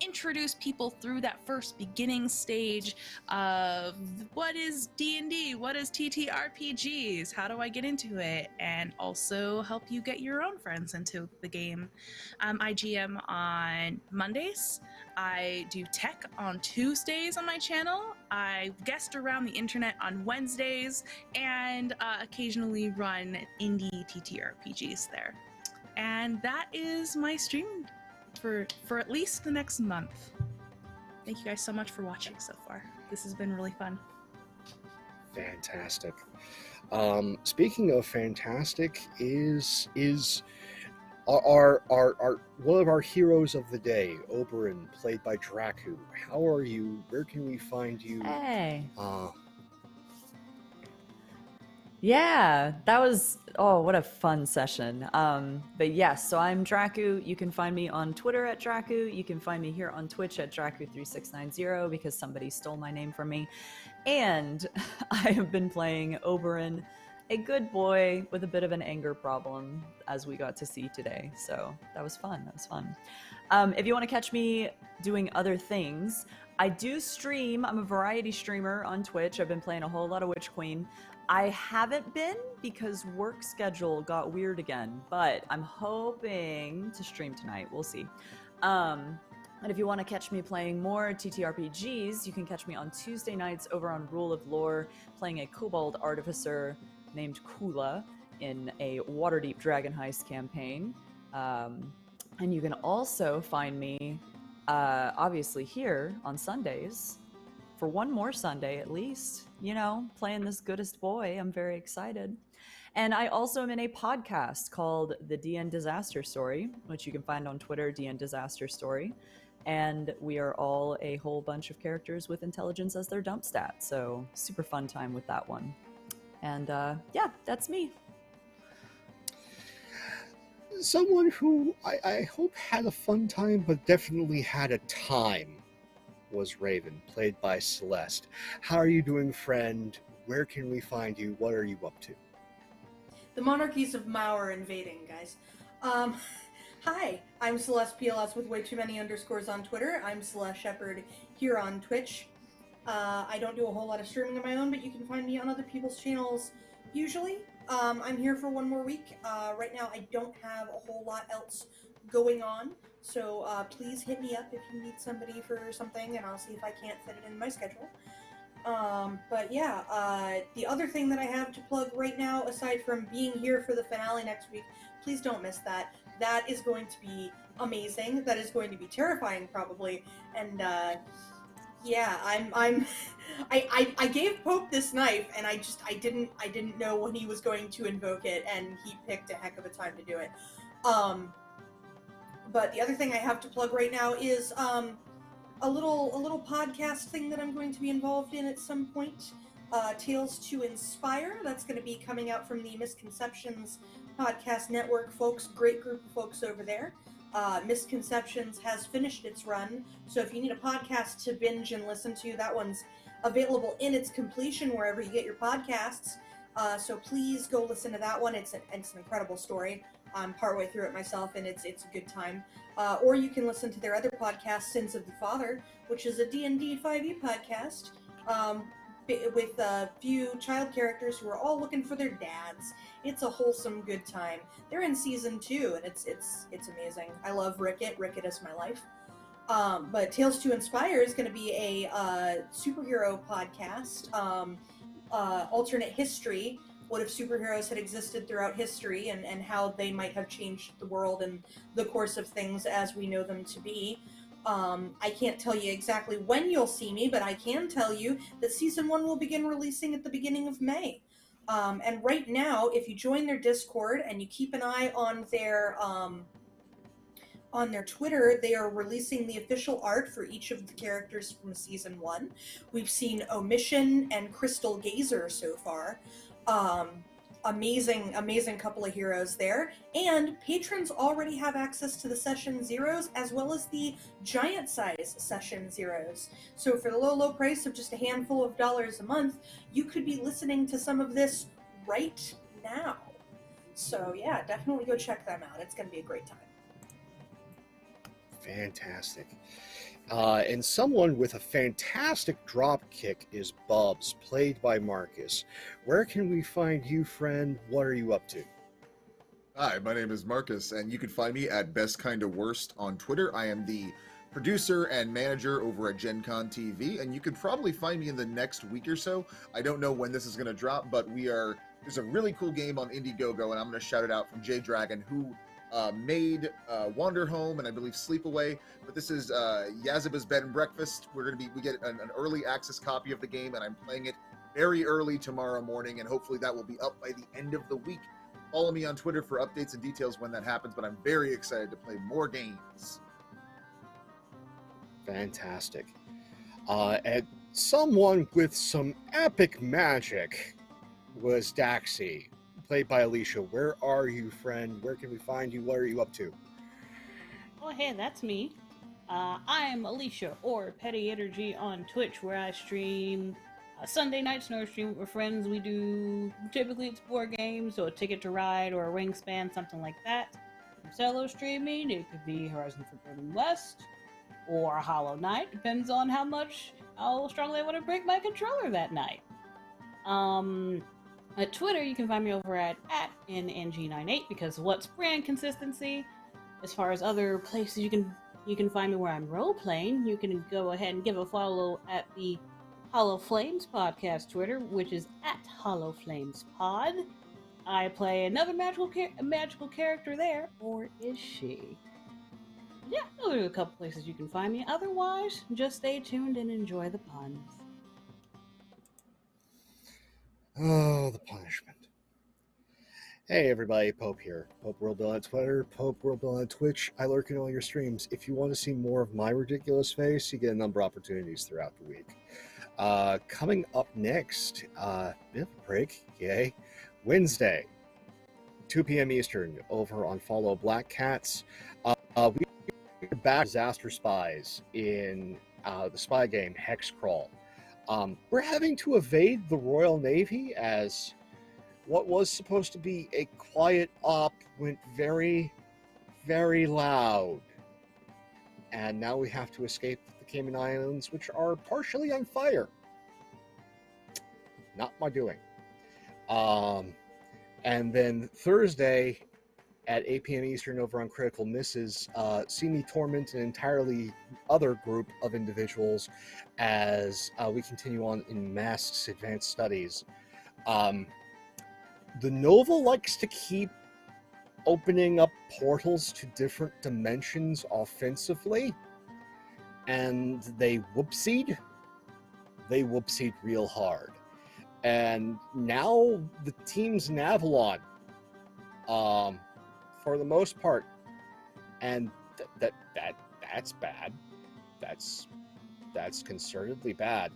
introduce people through that first beginning stage of what is D&D, what is TTRPGs, how do I get into it, and also help you get your own friends into the game. I GM on Mondays. I do tech on Tuesdays on my channel. I guest around the internet on Wednesdays, and occasionally run indie TTRPGs there. And that is my stream for at least the next month. Thank you guys so much for watching so far. This has been really fun. Fantastic. Speaking of fantastic, is our one of our heroes of the day, Oberyn, played by Drakku. How are you? Where can we find you? Hey. Yeah, that was, oh, what a fun session. But yes, so I'm Drakku. You can find me on Twitter at Drakku. You can find me here on Twitch at Drakku3690 because somebody stole my name from me. And I have been playing Oberyn, a good boy with a bit of an anger problem, as we got to see today. So that was fun. That was fun. If you want to catch me doing other things, I do stream. I'm a variety streamer on Twitch. I've been playing a whole lot of Witch Queen. I haven't been because work schedule got weird again, but I'm hoping to stream tonight. We'll see. And if you want to catch me playing more TTRPGs, you can catch me on Tuesday nights over on Rule of Lore, playing a kobold artificer named Kula in a Waterdeep Dragon Heist campaign. And you can also find me, obviously, here on Sundays, for one more Sunday at least, you know, playing this goodest boy. I'm very excited. And I also am in a podcast called The DN Disaster Story, which you can find on Twitter, DN Disaster Story. And we are all a whole bunch of characters with intelligence as their dump stat. So super fun time with that one. And yeah, that's me. Someone who I hope had a fun time, but definitely had a time, was Raven, played by Celeste. How are you doing, friend? Where can we find you? What are you up to? The monarchies of Mao are invading, guys. Hi, I'm Celeste PLS with way too many underscores on Twitter. I'm Celeste Shepherd here on Twitch. I don't do a whole lot of streaming of my own, but you can find me on other people's channels usually. I'm here for one more week. Right now I don't have a whole lot else going on, so please hit me up if you need somebody for something, and I'll see if I can't fit it in my schedule. But yeah, the other thing that I have to plug right now, aside from being here for the finale next week, please don't miss that. That is going to be amazing. That is going to be terrifying, probably. And yeah, I gave Pope this knife, and I didn't know when he was going to invoke it, and he picked a heck of a time to do it. But the other thing I have to plug right now is a little podcast thing that I'm going to be involved in at some point. Tales to Inspire. That's going to be coming out from the Misconceptions Podcast Network folks. Great group of folks over there. Misconceptions has finished its run, so if you need a podcast to binge and listen to, that one's available in its completion wherever you get your podcasts. So please go listen to that one. It's an incredible story. I'm partway through it myself, and it's a good time. Or you can listen to their other podcast, Sins of the Father, which is a D&D 5e podcast with a few child characters who are all looking for their dads. It's a wholesome, good time. They're in season 2, and it's amazing. I love Rickett. Rickett is my life. But Tales to Inspire is going to be a superhero podcast, alternate history. What if superheroes had existed throughout history, and how they might have changed the world and the course of things as we know them to be. I can't tell you exactly when you'll see me, but I can tell you that Season 1 will begin releasing at the beginning of May. And right now, if you join their Discord and you keep an eye on their on their Twitter, they are releasing the official art for each of the characters from season 1. We've seen Omission and Crystal Gazer so far. Amazing couple of heroes there. And patrons already have access to the Session Zeros as well as the giant size Session Zeros. So for the low price of just a handful of dollars a month, you could be listening to some of this right now. So yeah, definitely go check them out. It's going to be a great time. Fantastic. And someone with a fantastic drop kick is Bubz, played by Marcus. Where can we find you, friend? What are you up to? Hi, my name is Marcus, and you can find me at BestKindaWorst on Twitter. I am the producer and manager over at Gen Con TV, and you can probably find me in the next week or so. I don't know when this is going to drop, but there's a really cool game on Indiegogo, and I'm going to shout it out from J Dragon, who made Wander Home and I believe Sleepaway, but this is Yaziba's Bed and Breakfast. We get an early access copy of the game, and I'm playing it very early tomorrow morning, and hopefully that will be up by the end of the week. Follow me on Twitter for updates and details when that happens, but I'm very excited to play more games. Fantastic. And someone with some epic magic was Daxi, played by Alicia. Where are you, friend? Where can we find you? What are you up to? Oh, hey, that's me. I'm Alicia, or Petty Energy, on Twitch, where I stream Sunday nights. No stream with friends. We do, typically it's board games, so a Ticket to Ride or a Wingspan, something like that. Solo streaming, it could be Horizon Forbidden West or Hollow Knight. Depends on how strongly I want to break my controller that night. At Twitter, you can find me over at @NNG98, because what's brand consistency? As far as other places you can find me where I'm role-playing, you can go ahead and give a follow at the Hollow Flames podcast Twitter, which is @HollowFlamesPod. I play another magical character there, or is she? Yeah, those are a couple places you can find me. Otherwise, just stay tuned and enjoy the puns. Oh, the punishment. Hey everybody, Pope here. Popeworldbuild on Twitter, Popeworldbuild on Twitch. I lurk in all your streams. If you want to see more of my ridiculous face, you get a number of opportunities throughout the week. Coming up next, bit of a break, yay. Wednesday, 2 p.m. Eastern, over on Follow Black Cats. We're back Disaster Spies in the spy game Hexcrawl. We're having to evade the Royal Navy as what was supposed to be a quiet op went very, very loud. And now we have to escape the Cayman Islands, which are partially on fire. Not my doing. And then Thursday at 8 p.m. Eastern over on Critical Misses, see me torment an entirely other group of individuals as we continue on in Masks Advanced Studies. The Nova likes to keep opening up portals to different dimensions offensively, and they whoopsied real hard. And now the team's in Avalon, for the most part, and that's bad. That's concernedly bad.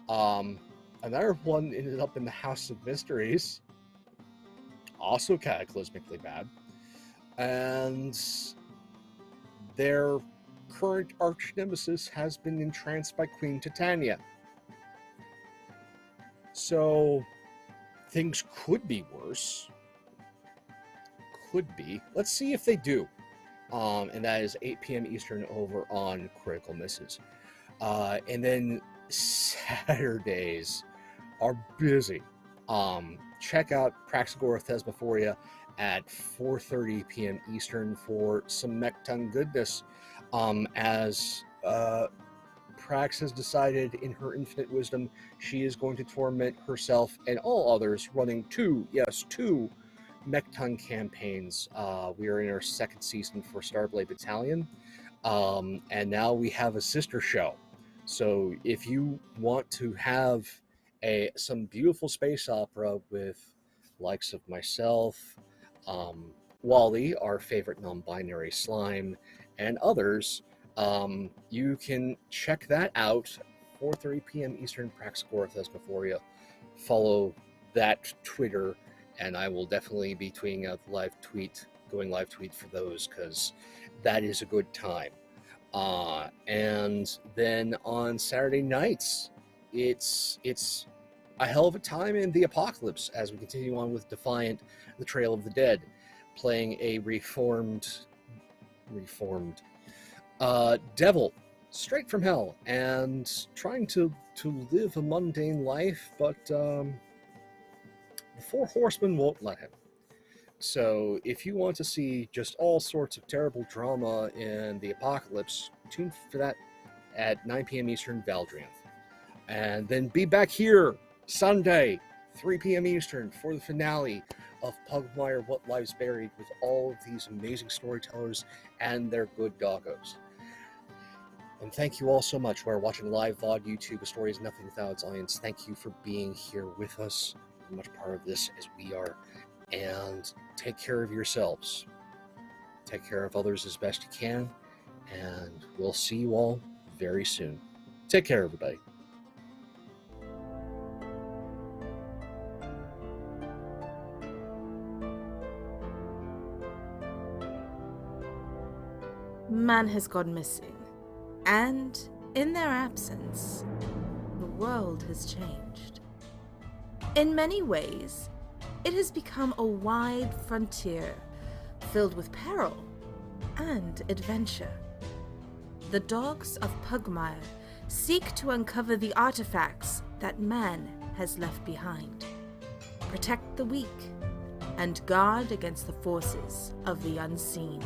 Another one ended up in the House of Mysteries, also cataclysmically bad, and their current arch nemesis has been entranced by Queen Titania. So things could be worse. Could be. Let's see if they do. And that is 8 p.m. Eastern over on Critical Misses. And then Saturdays are busy. Check out Praxagora Thesmophoria at 4:30 p.m. Eastern for some Mechton goodness. As Prax has decided in her infinite wisdom, she is going to torment herself and all others, running two Mechton campaigns. We are in our second season for Starblade Battalion, and now we have a sister show. So if you want to have some beautiful space opera with likes of myself, Wally, our favorite non-binary slime, and others, you can check that out 4:30 p.m. Eastern. Praxagora Thesmophoria. Follow that Twitter, and I will definitely be tweeting out the going live tweet for those, because that is a good time. And then on Saturday nights, it's a hell of a time in the apocalypse as we continue on with Defiant, the Trail of the Dead, playing a reformed devil straight from hell and trying to live a mundane life, but the Four Horsemen won't let him. So if you want to see just all sorts of terrible drama in the apocalypse, tune for that at 9 p.m. Eastern, Valdrianth. And then be back here Sunday, 3 p.m. Eastern, for the finale of Pugmire, What Lies Buried, with all of these amazing storytellers and their good doggos. And thank you all so much. We're watching live VOD YouTube. A story is nothing without its audience. Thank you for being here with us. You're much part of this as we are. And take care of yourselves. Take care of others as best you can. And we'll see you all very soon. Take care, everybody. Man has gone missing, and in their absence, the world has changed. In many ways, it has become a wide frontier filled with peril and adventure. The dogs of Pugmire seek to uncover the artifacts that man has left behind, protect the weak, and guard against the forces of the unseen.